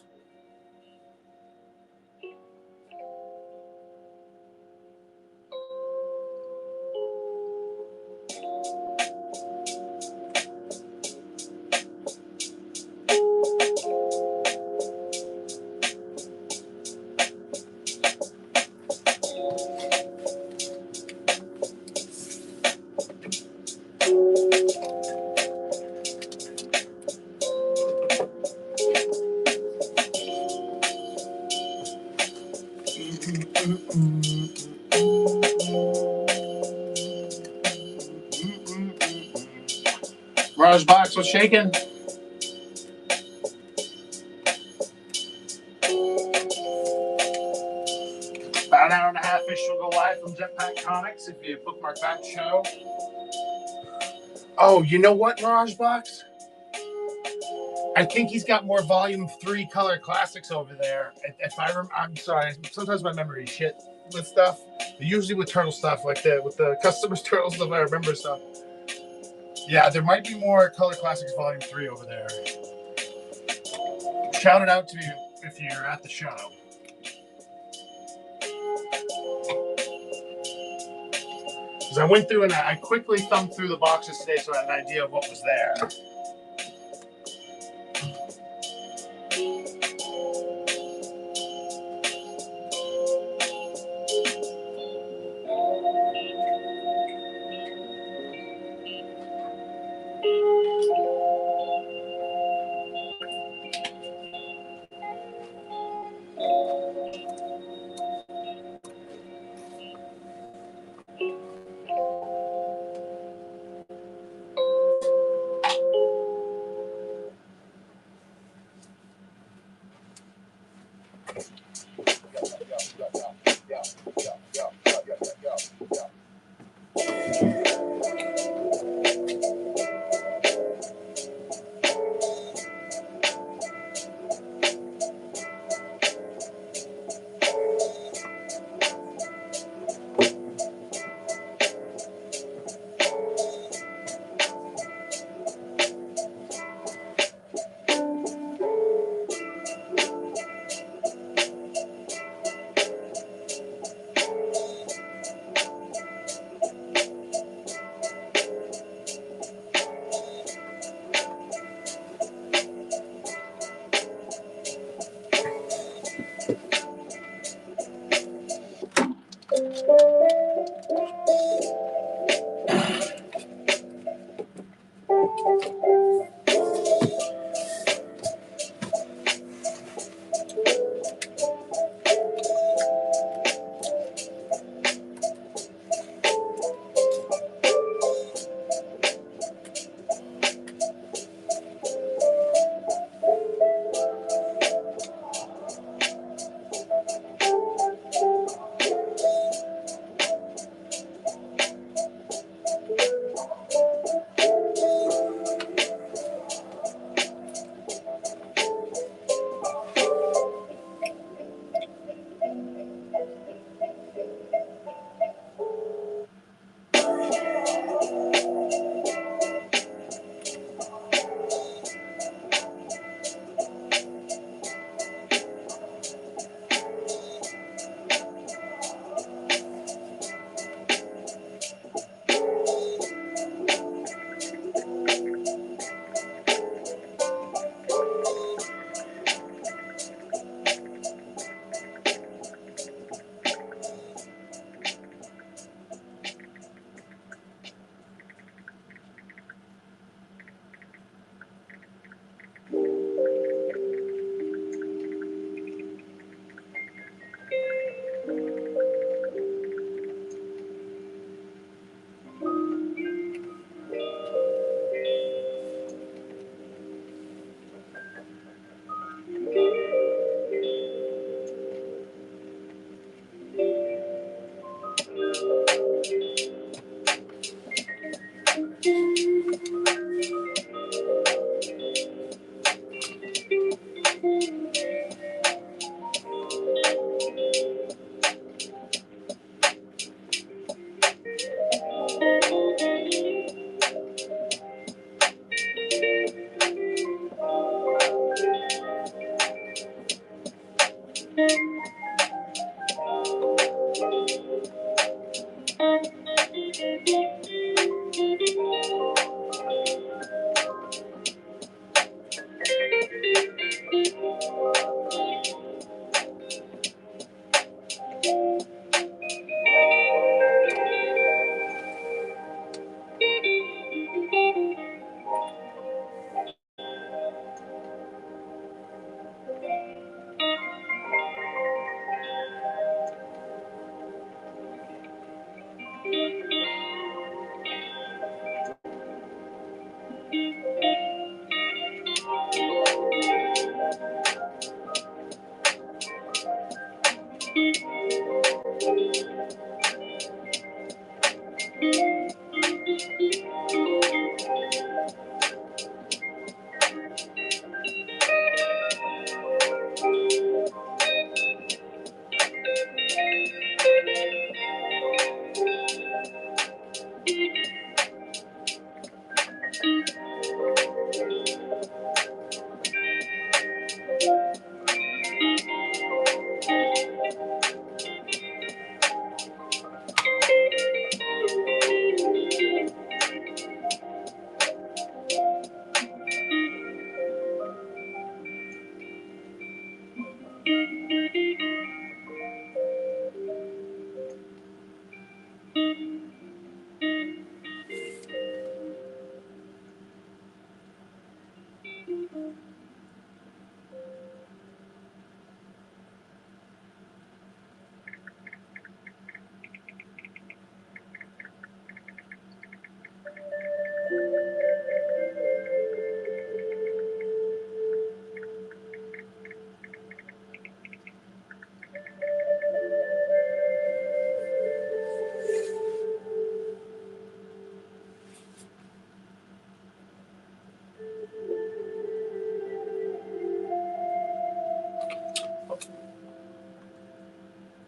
Raj Box, what's shaking? About an hour and a half-ish, we'll go live from Jetpack Comics if you bookmark that show. Oh, you know what, Mirage Box? I think he's got more Volume 3 color classics over there. If I'm sorry. Sometimes my memory is shit with stuff. Usually with turtle stuff, like with the customers turtle stuff, I remember stuff. Yeah, there might be more color classics Volume 3 over there. Shout it out to me if you're at the show. Because I went through and I quickly thumbed through the boxes today, so I had an idea of what was there.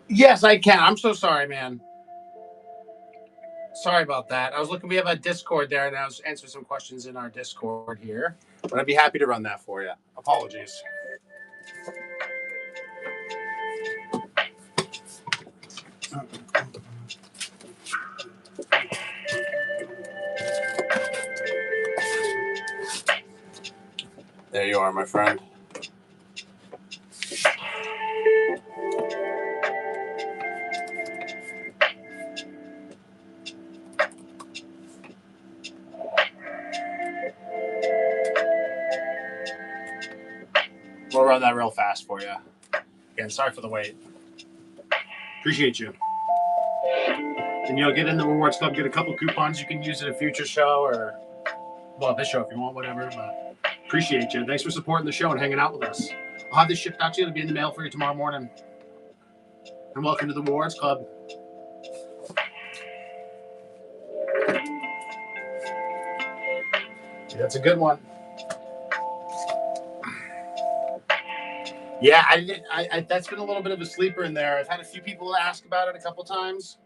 Yes, I can. I'm so sorry, man. Sorry about that. I was looking. We have a Discord there, and I was answering some questions in our Discord here. But I'd be happy to run that for you. Apologies. There you are, my friend. We'll run that real fast for you. Again, sorry for the wait. Appreciate you. And you'll get in the rewards club, get a couple coupons you can use at a future show or, well, this show if you want, whatever. But appreciate you. Thanks for supporting the show and hanging out with us. I'll have this shipped out to you. It'll be in the mail for you tomorrow morning. And welcome to the rewards club. Yeah, that's a good one. Yeah, that's been a little bit of a sleeper in there. I've had a few people ask about it a couple times.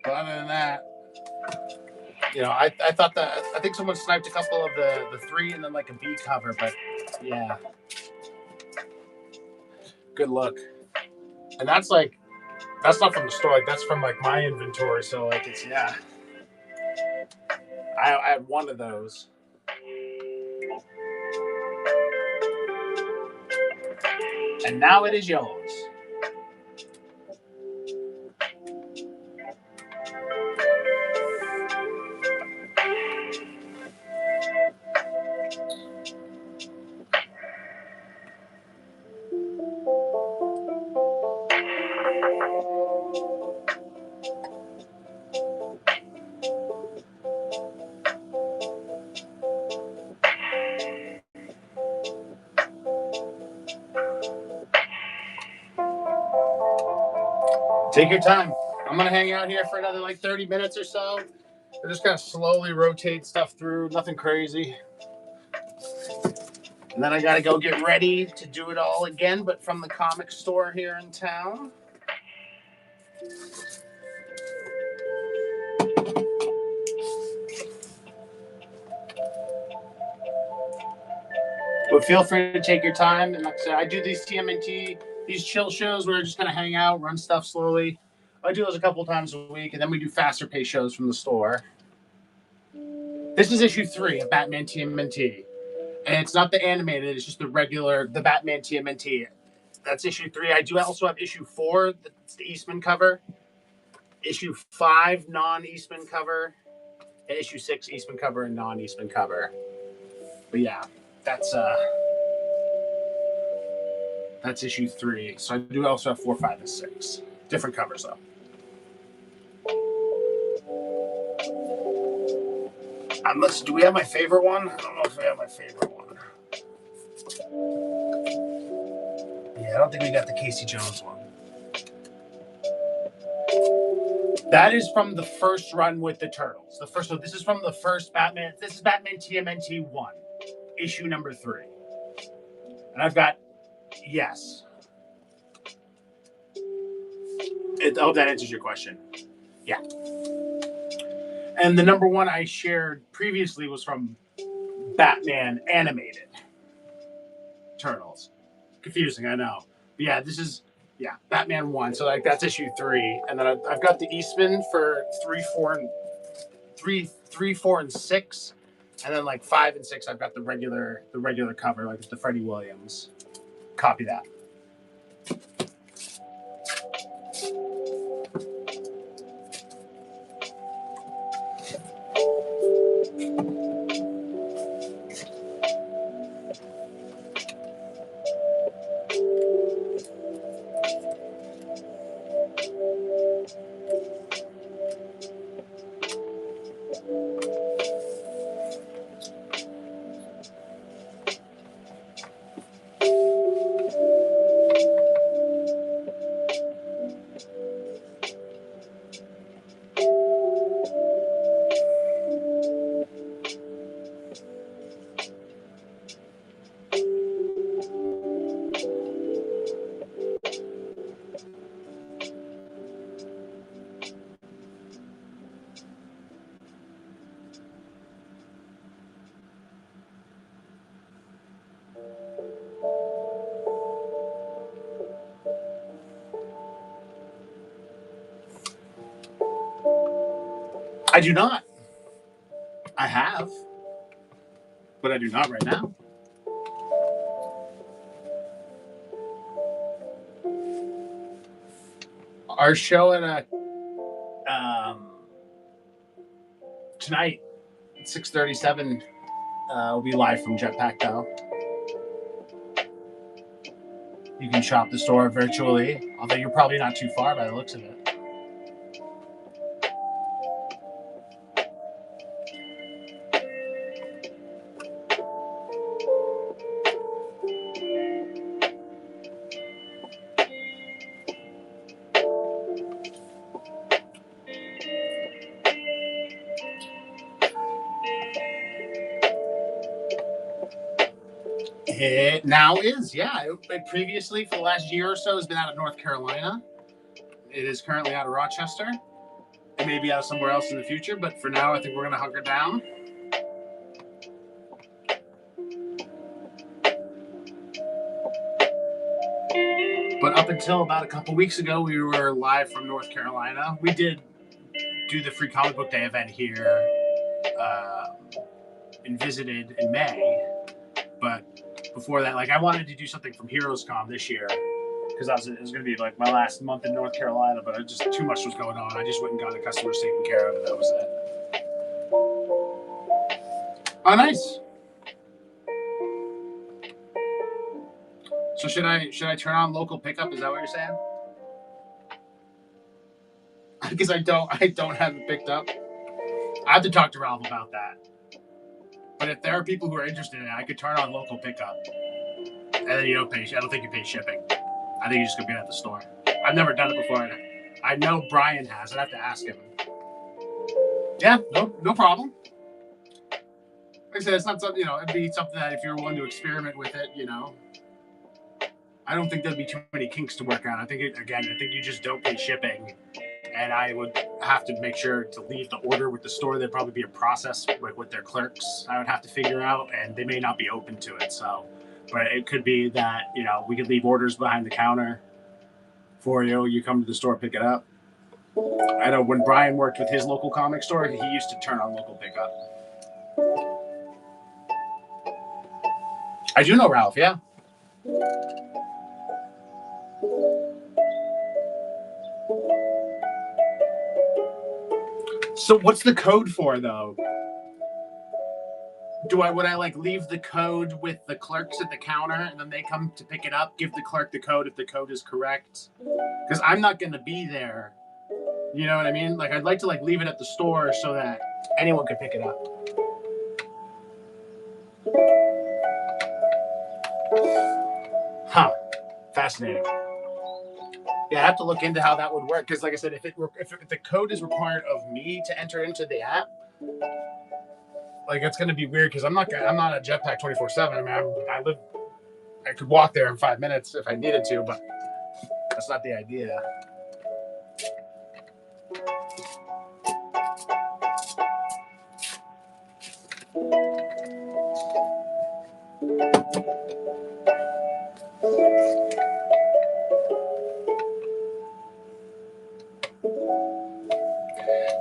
But other than that, I thought that I think someone sniped a couple of the three and then like a B cover, but yeah. Good luck. And that's not from the store, like that's from like my inventory, so like it's yeah. I had one of those. And now it is yours. Take your time. I'm gonna hang out here for another like 30 minutes or so. We're just gonna slowly rotate stuff through, nothing crazy. And then I gotta go get ready to do it all again, but from the comic store here in town. But feel free to take your time. And like I said, I do these TMNT, these chill shows where we're just gonna hang out, run stuff slowly. I do those a couple times a week, and then we do faster paced shows from the store. This is issue 3 of Batman TMNT. And it's not the animated, it's just the Batman TMNT. That's issue 3. I do also have issue 4, that's the Eastman cover. Issue 5, non-Eastman cover. And issue 6, Eastman cover and non-Eastman cover. But yeah, that's issue 3. So I do also have 4, 5, and 6. Different covers though. Do we have my favorite one? I don't know if we have my favorite one. Yeah, I don't think we got the Casey Jones one. That is from the first run with the Turtles. This is from the first Batman. This is Batman TMNT 1, issue number 3. And I've got, yes. I hope that answers your question. Yeah. And the number 1 I shared previously was from Batman animated Turtles. Confusing, I know. But yeah, this is Batman 1. So like that's issue 3, and then I've got the Eastman for 3, 4, and 6, and then like 5 and 6. I've got the regular cover, like the Freddie Williams. Copy that. I do not. I have, but I do not right now. Our show at tonight at 6:37 will be live from Jetpack though. You can shop the store virtually, although you're probably not too far by the looks of it. It now is, yeah. It previously, for the last year or so, has been out of North Carolina. It is currently out of Rochester. It may be out of somewhere else in the future, but for now, I think we're going to hunker down. But up until about a couple weeks ago, we were live from North Carolina. We did do the Free Comic Book Day event here and visited in May. But before that, like, I wanted to do something from HeroesCon this year because it was going to be like my last month in North Carolina, but just too much was going on. I just went and got the customers taken care of, and that was it. Oh, nice. So should I turn on local pickup? Is that what you're saying? Because I don't have it picked up. I have to talk to Ralph about that. But if there are people who are interested in it, I could turn on local pickup, and then you don't pay. I don't think you pay shipping. I think you're just gonna be at the store. I've never done it before. I know Brian has. I'd have to ask him. Yeah, no problem. Like I said, it's not something, it'd be something that if you're willing to experiment with it, I don't think there'd be too many kinks to work out. I think you just don't pay shipping. And I would have to make sure to leave the order with the store. There'd probably be a process with their clerks I would have to figure out, and they may not be open to it. So, but it could be that, we could leave orders behind the counter for you. You come to the store, pick it up. I know when Brian worked with his local comic store, he used to turn on local pickup. I do know Ralph, yeah. So what's the code for, though? Would I leave the code with the clerks at the counter, and then they come to pick it up, give the clerk the code if the code is correct? Because I'm not going to be there. You know what I mean? I'd like to leave it at the store so that anyone could pick it up. Huh. Fascinating. Yeah, I have to look into how that would work because, like I said, if the code is required of me to enter into the app, it's going to be weird because I'm not at Jetpack 24/7. I mean, I could walk there in 5 minutes if I needed to, but that's not the idea.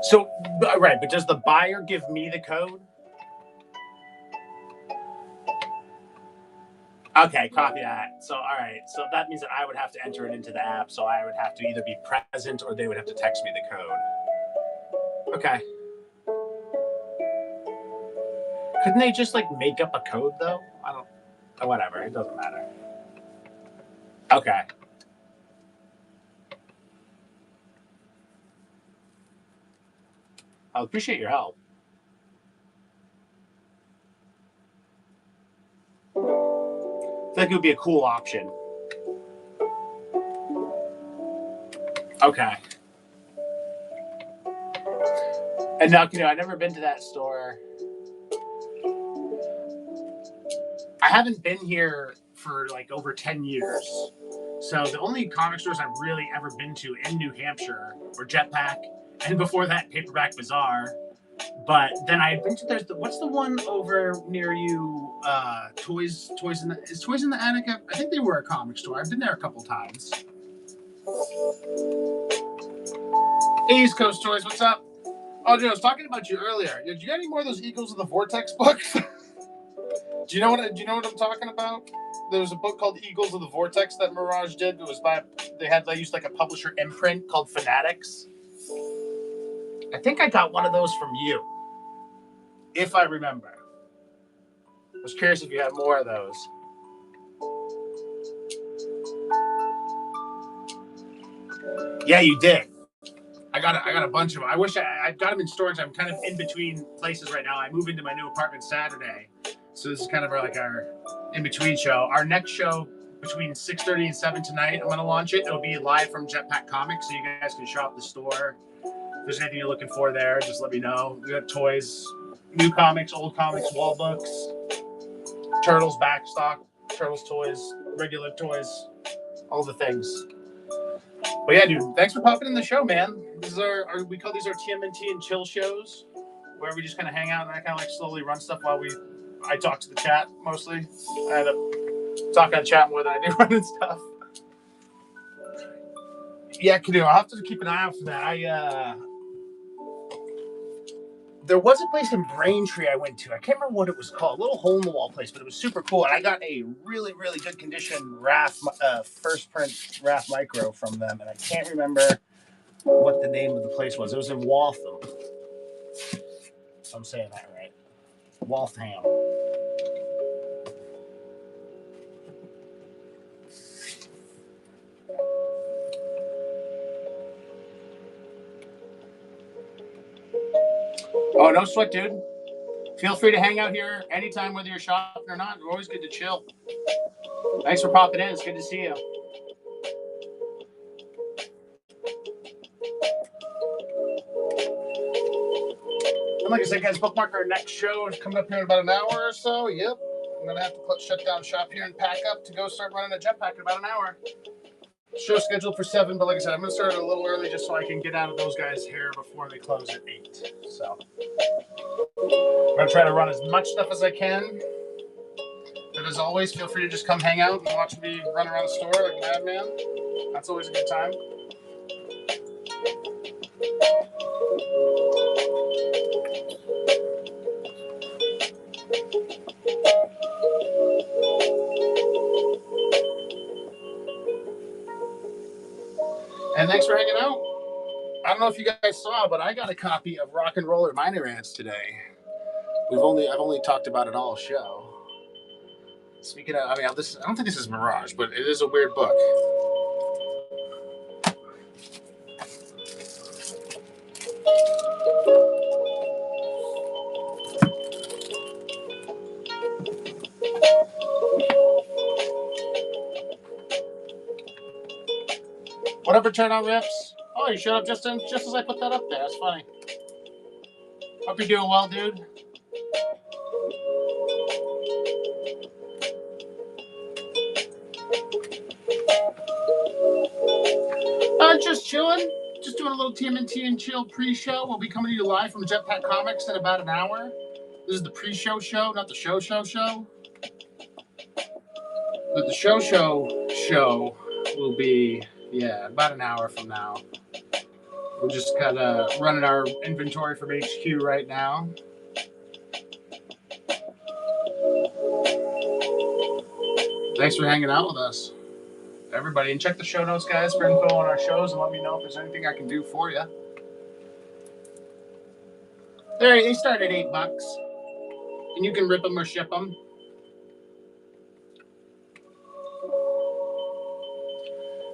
So, right, but does the buyer give me the code? Okay, copy that. So, all right. So that means that I would have to enter it into the app. So I would have to either be present or they would have to text me the code. Okay. Couldn't they just make up a code though? Whatever. It doesn't matter. Okay. I appreciate your help. I think it would be a cool option. Okay. And now, I've never been to that store. I haven't been here for over 10 years. So the only comic stores I've really ever been to in New Hampshire were Jetpack, and before that, Paperback Bazaar. But then I've been to what's the one over near you? Toys in the Attic? I think they were a comic store. I've been there a couple times. East Coast Toys, what's up? Oh, dude, I was talking about you earlier. Did you get any more of those Eagles of the Vortex books? Do you know what I'm talking about? There was a book called Eagles of the Vortex that Mirage did. It was they used like a publisher imprint called Fanatics. I think I got one of those from you, if I remember. I was curious if you had more of those. Yeah, you did. I got a bunch of them. I wish I've got them in storage. I'm kind of in between places right now. I move into my new apartment Saturday, so this is kind of like our in-between show. Our next show between 6:30 and 7 tonight, I'm going to launch it. It'll be live from Jetpack Comics, so you guys can shop the store. If there's anything you're looking for there, just let me know. We got toys, new comics, old comics, wall books, Turtles backstock, Turtles toys, regular toys, all the things. But yeah, dude, thanks for popping in the show, man. This is we call these our TMNT and chill shows, where we just kind of hang out and I kind of like slowly run stuff while I talk to the chat mostly. I end up talking to chat more than I do running stuff. Yeah, Canoe, I'll have to keep an eye out for that. There was a place in Braintree I went to. I can't remember what it was called. A little hole-in-the-wall place, but it was super cool. And I got a really, really good condition first print RAF Micro from them. And I can't remember what the name of the place was. It was in Waltham. If I'm saying that right. Waltham. Oh, no sweat, dude. Feel free to hang out here anytime, whether you're shopping or not. We're always good to chill. Thanks for popping in. It's good to see you. And like I said, guys, bookmark our next show. It's coming up here in about an hour or so. Yep. I'm going to have to shut down shop here and pack up to go start running a jetpack in about an hour. Show scheduled for 7, but like I said, I'm going to start a little early just so I can get out of those guys' hair before they close at 8. So I'm going to try to run as much stuff as I can. But as always, feel free to just come hang out and watch me run around the store like madman. That's always a good time. And thanks for hanging out. I don't know if you guys saw, but I got a copy of Rock and Roller Minor Ants today. I've only talked about it all show. Speaking of, I don't think this is Mirage, but it is a weird book. Whatever, turn on rips. Oh, you showed up just as I put that up there. That's funny. Hope you're doing well, dude. Just chilling. Just doing a little TMNT and chill pre-show. We'll be coming to you live from Jetpack Comics in about an hour. This is the pre-show show, not the show. But the show will be, about an hour from now. We're just kind of running our inventory from HQ right now. Thanks for hanging out with us, everybody. And check the show notes, guys, for info on our shows and let me know if there's anything I can do for you. They start at $8, and you can rip them or ship them.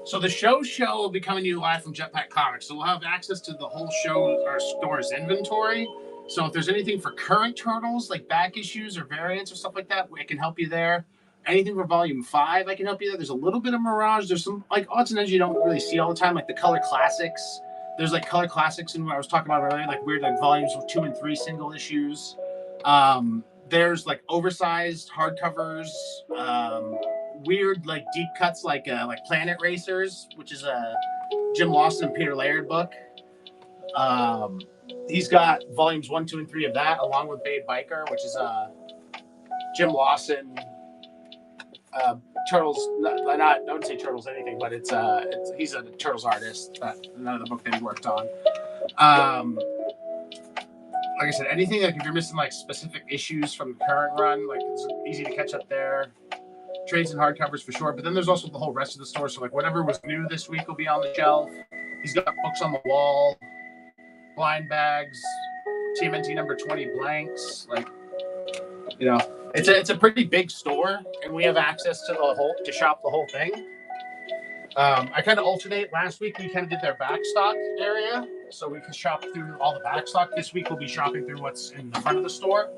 So the show will be coming to you live from Jetpack Comics. So we'll have access to the whole show, our store's inventory. So if there's anything for current Turtles, like back issues or variants or stuff like that, I can help you there. Anything for Volume 5, I can help you there. There's a little bit of Mirage. There's some like odds and ends you don't really see all the time, like the Color Classics. There's like Color Classics and what I was talking about earlier, like weird like volumes with 2 and 3 single issues. There's like oversized hardcovers, weird like deep cuts like Planet Racers, which is a Jim Lawson and Peter Laird book. He's got volumes 1, 2, and 3 of that, along with Babe Biker, which is Jim Lawson. Turtles, I wouldn't say Turtles anything, but he's a Turtles artist. None of the book that he worked on. like I said, anything like if you're missing like specific issues from the current run, like it's easy to catch up there. Trades and hardcovers for sure, but then there's also the whole rest of the store. So like whatever was new this week will be on the shelf. He's got books on the wall, blind bags, TMNT number 20 blanks. Like, you know, it's a pretty big store, and we have access to to shop the whole thing. I kind of alternate. Last week we kind of did their backstock area, so we could shop through all the backstock. This week we'll be shopping through what's in the front of the store.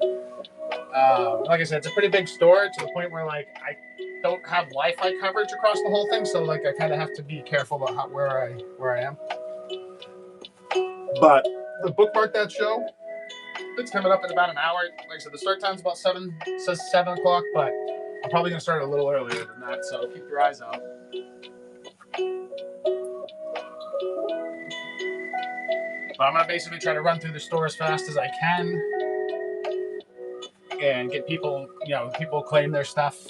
Like I said, it's a pretty big store to the point where like I don't have Wi-Fi coverage across the whole thing, so like I kind of have to be careful about where I am. But the bookmark that show, it's coming up in about an hour. Like I said, the start time's about 7 o'clock, but I'm probably gonna start a little earlier than that, so keep your eyes out. But I'm gonna basically try to run through the store as fast as I can and get people, people claim their stuff.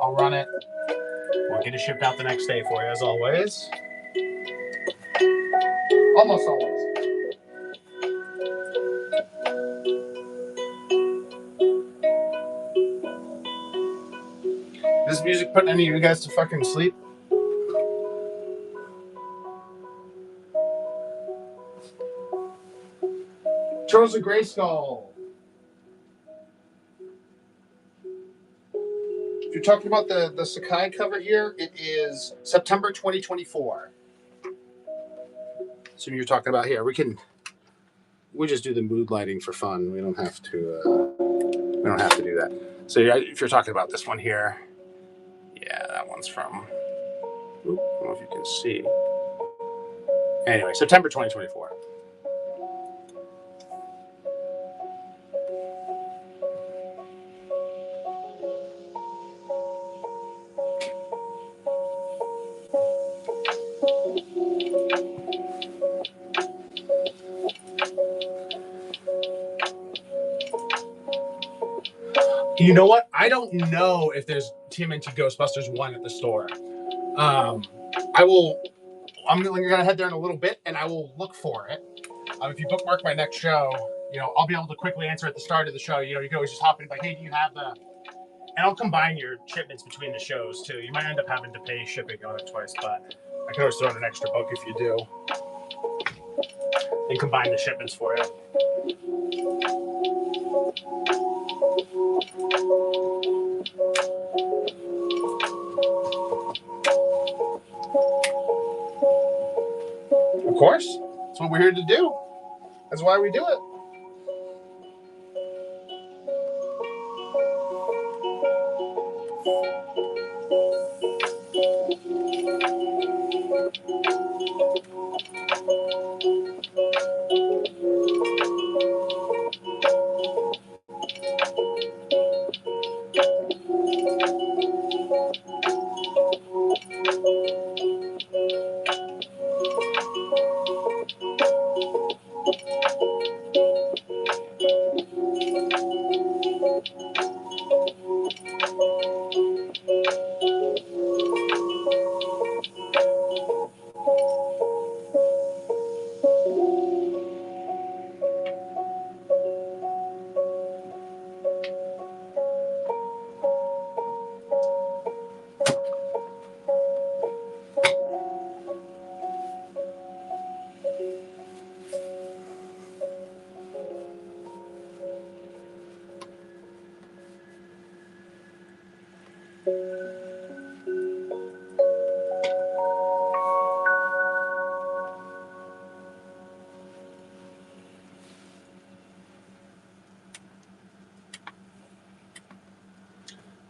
I'll run it. We'll get it shipped out the next day for you, as always. Almost always. This music putting any of you guys to fucking sleep? Charles of Grayskull. If you're talking about the Sakai cover here, it is September 2024. So you're talking about here. We just do the mood lighting for fun. We don't have to do that. So if you're talking about this one here, yeah, that one's from. I don't know if you can see. Anyway, September 2024. You know what? I don't know if there's TMNT Ghostbusters 1 at the store. I'm gonna head there in a little bit, and I will look for it. If you bookmark my next show, I'll be able to quickly answer at the start of the show. You can always just hop in like, hey, do you have the? And I'll combine your shipments between the shows too. You might end up having to pay shipping on it twice, but I can always throw in an extra book if you do, and combine the shipments for you. Of course, that's what we're here to do. That's why we do it.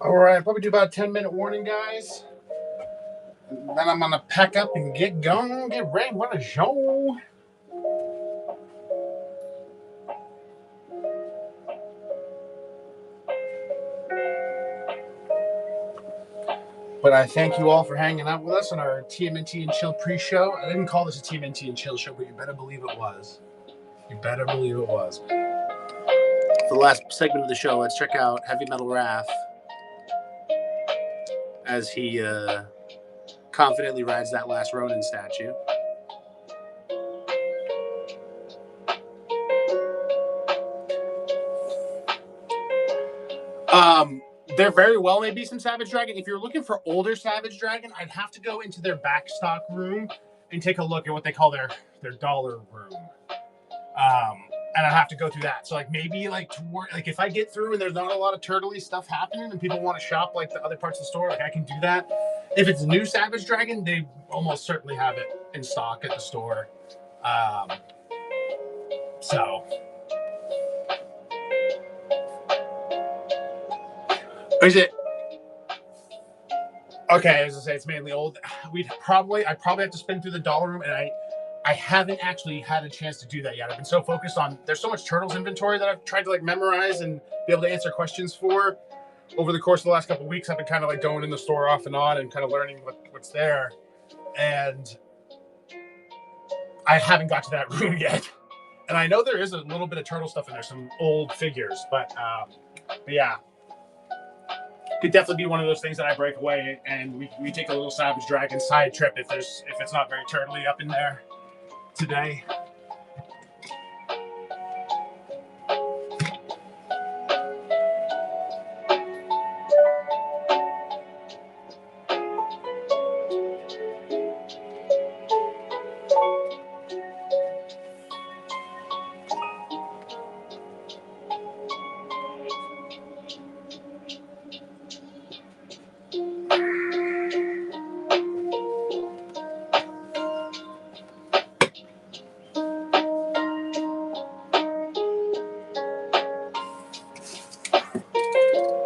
All right, probably do about a 10-minute warning, guys. And then I'm gonna pack up and get going, get ready for the show. But I thank you all for hanging out with us on our TMNT and Chill pre-show. I didn't call this a TMNT and Chill show, but you better believe it was. You better believe it was. For the last segment of the show, let's check out Heavy Metal Raph as he confidently rides that last Ronin statue. There very well may be some Savage Dragon. If you're looking for older Savage Dragon, I'd have to go into their backstock room and take a look at what they call their dollar room. And I'd have to go through that. So like maybe like if I get through and there's not a lot of turtley stuff happening and people want to shop like the other parts of the store, like I can do that. If it's new Savage Dragon, they almost certainly have it in stock at the store. So is it okay? As I say, it's mainly old. I probably have to spin through the dollar room, and I haven't actually had a chance to do that yet. I've been so focused on there's so much Turtles inventory that I've tried to like memorize and be able to answer questions for over the course of the last couple of weeks. I've been kind of like going in the store off and on and kind of learning what's there, and I haven't got to that room yet. And I know there is a little bit of turtle stuff in there, some old figures, but yeah. Could definitely be one of those things that I break away and we take a little Savage Dragon side trip if it's not very turtly up in there today.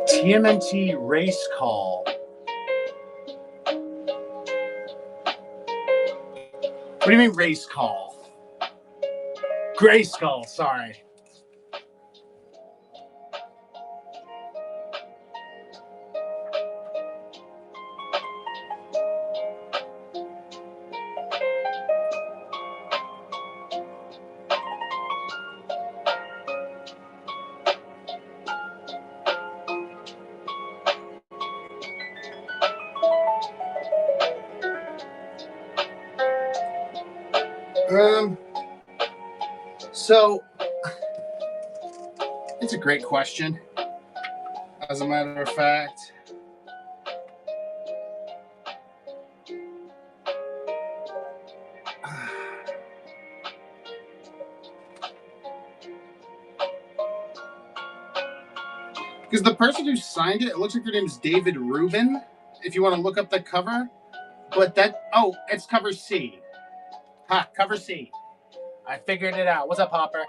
TMNT race call. What do you mean race call? Grayskull, sorry. So it's a great question. As a matter of fact, because the person who signed it looks like their name is David Rubin. If you want to look up the cover, but it's cover C. Cover C. I figured it out. What's up, Hopper?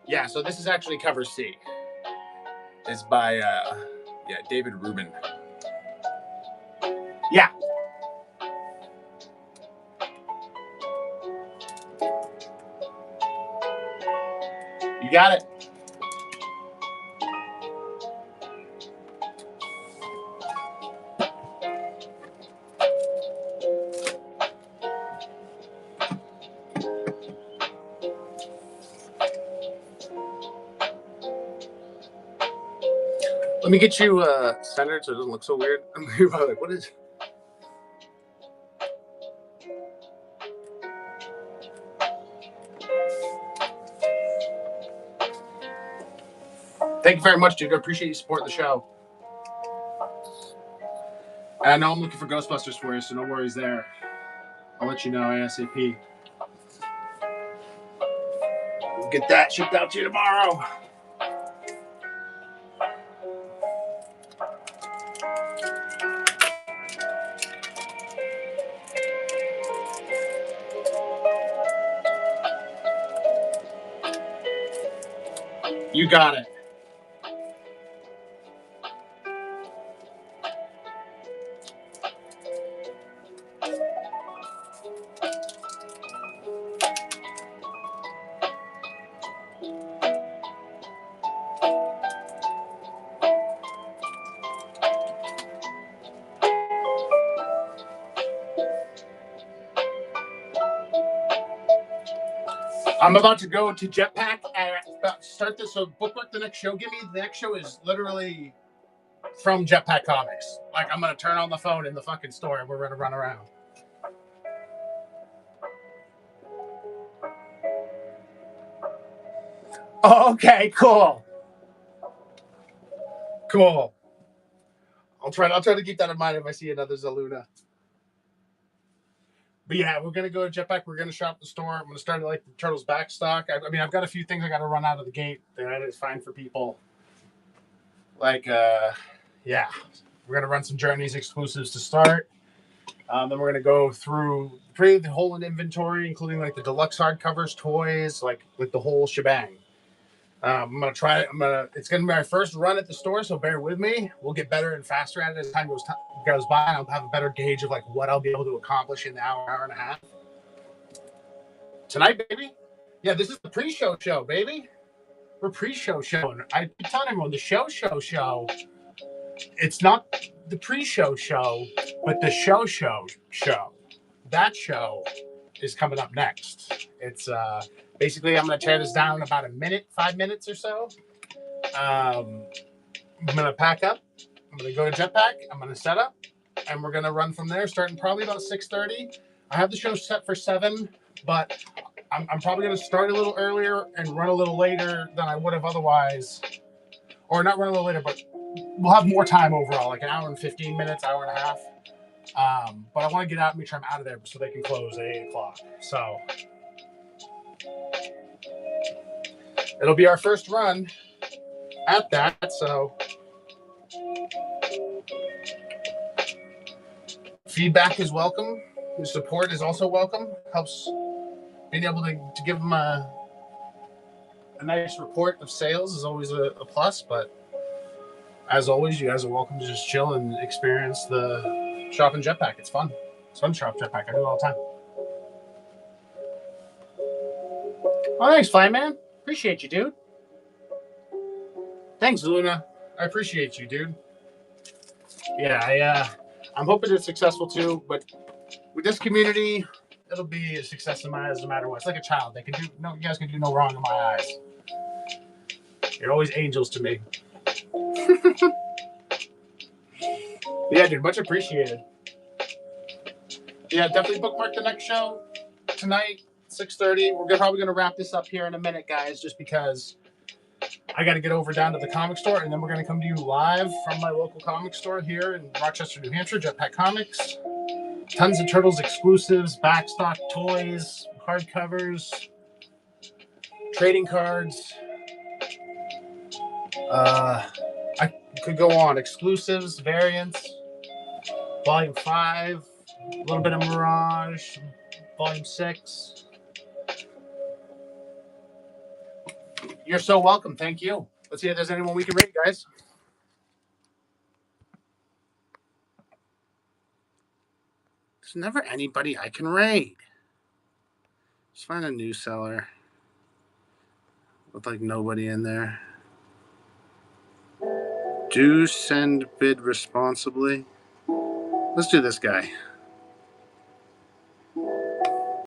Yeah, so this is actually cover C. It's by David Rubin. Yeah. You got it. Let me get you centered so it doesn't look so weird. I'm like, what is? Thank you very much, dude. I appreciate you supporting the show. And I know I'm looking for Ghostbusters for you, so no worries there. I'll let you know ASAP. We'll get that shipped out to you tomorrow. You got it. I'm about to go to Jetpack and start this. So bookmark the next show. Give me the next show is literally from Jetpack Comics. Like I'm gonna turn on the phone in the fucking store and we're gonna run around. Oh, okay, cool. Cool. I'll try to keep that in mind if I see another Zaluna. But yeah, we're gonna go to Jetpack. We're gonna shop the store. I'm gonna start like the Turtles back stock. I mean, I've got a few things I got to run out of the gate that is fine for people. Like, yeah, we're gonna run some Journeys exclusives to start. Then we're gonna go through the whole inventory, including like the deluxe hardcovers, toys, like the whole shebang. I'm gonna try it. It's gonna be my first run at the store, so bear with me. We'll get better and faster at it as time goes by. And I'll have a better gauge of like what I'll be able to accomplish in the hour and a half tonight, baby. Yeah, this is the pre-show show, baby. We're pre-show showing. I keep telling everyone the show. It's not the pre-show show, but the show. That show is coming up next. It's basically I'm gonna tear this down in about 5 minutes or so. I'm gonna pack up. I'm gonna go to Jetpack. I'm gonna set up, and we're gonna run from there, starting probably about 6:30. I have the show set for 7, but I'm probably gonna start a little earlier and run a little later than I would have otherwise, or not run a little later, but we'll have more time overall, like an hour and 15 minutes, hour and a half. But I want to get out and make sure I'm out of there so they can close at 8 o'clock. So it'll be our first run at that. So feedback is welcome. Your support is also welcome. Helps being able to give them a nice report of sales is always a plus. But as always, you guys are welcome to just chill and experience the shopping Jetpack. It's fun. It's fun to shop Jetpack. I do it all the time. Oh, thanks, Flyman. Appreciate you, dude. Thanks, Luna. I appreciate you, dude. Yeah, I'm hoping it's successful too, but with this community, it'll be a success in my eyes no matter what. It's like a child. You guys can do no wrong in my eyes. You're always angels to me. Yeah, dude, much appreciated. Yeah, definitely bookmark the next show tonight, 6:30. We're probably going to wrap this up here in a minute, guys, just because I got to get over down to the comic store, and then we're going to come to you live from my local comic store here in Rochester, New Hampshire, Jetpack Comics. Tons of Turtles exclusives, backstock toys, hardcovers, trading cards. I could go on. Exclusives, variants, Volume 5, a little bit of Mirage, Volume 6. You're so welcome. Thank you. Let's see if there's anyone we can rate, guys. There's never anybody I can raid. Let's find a new seller with like nobody in there. Do send bid responsibly. Let's do this guy.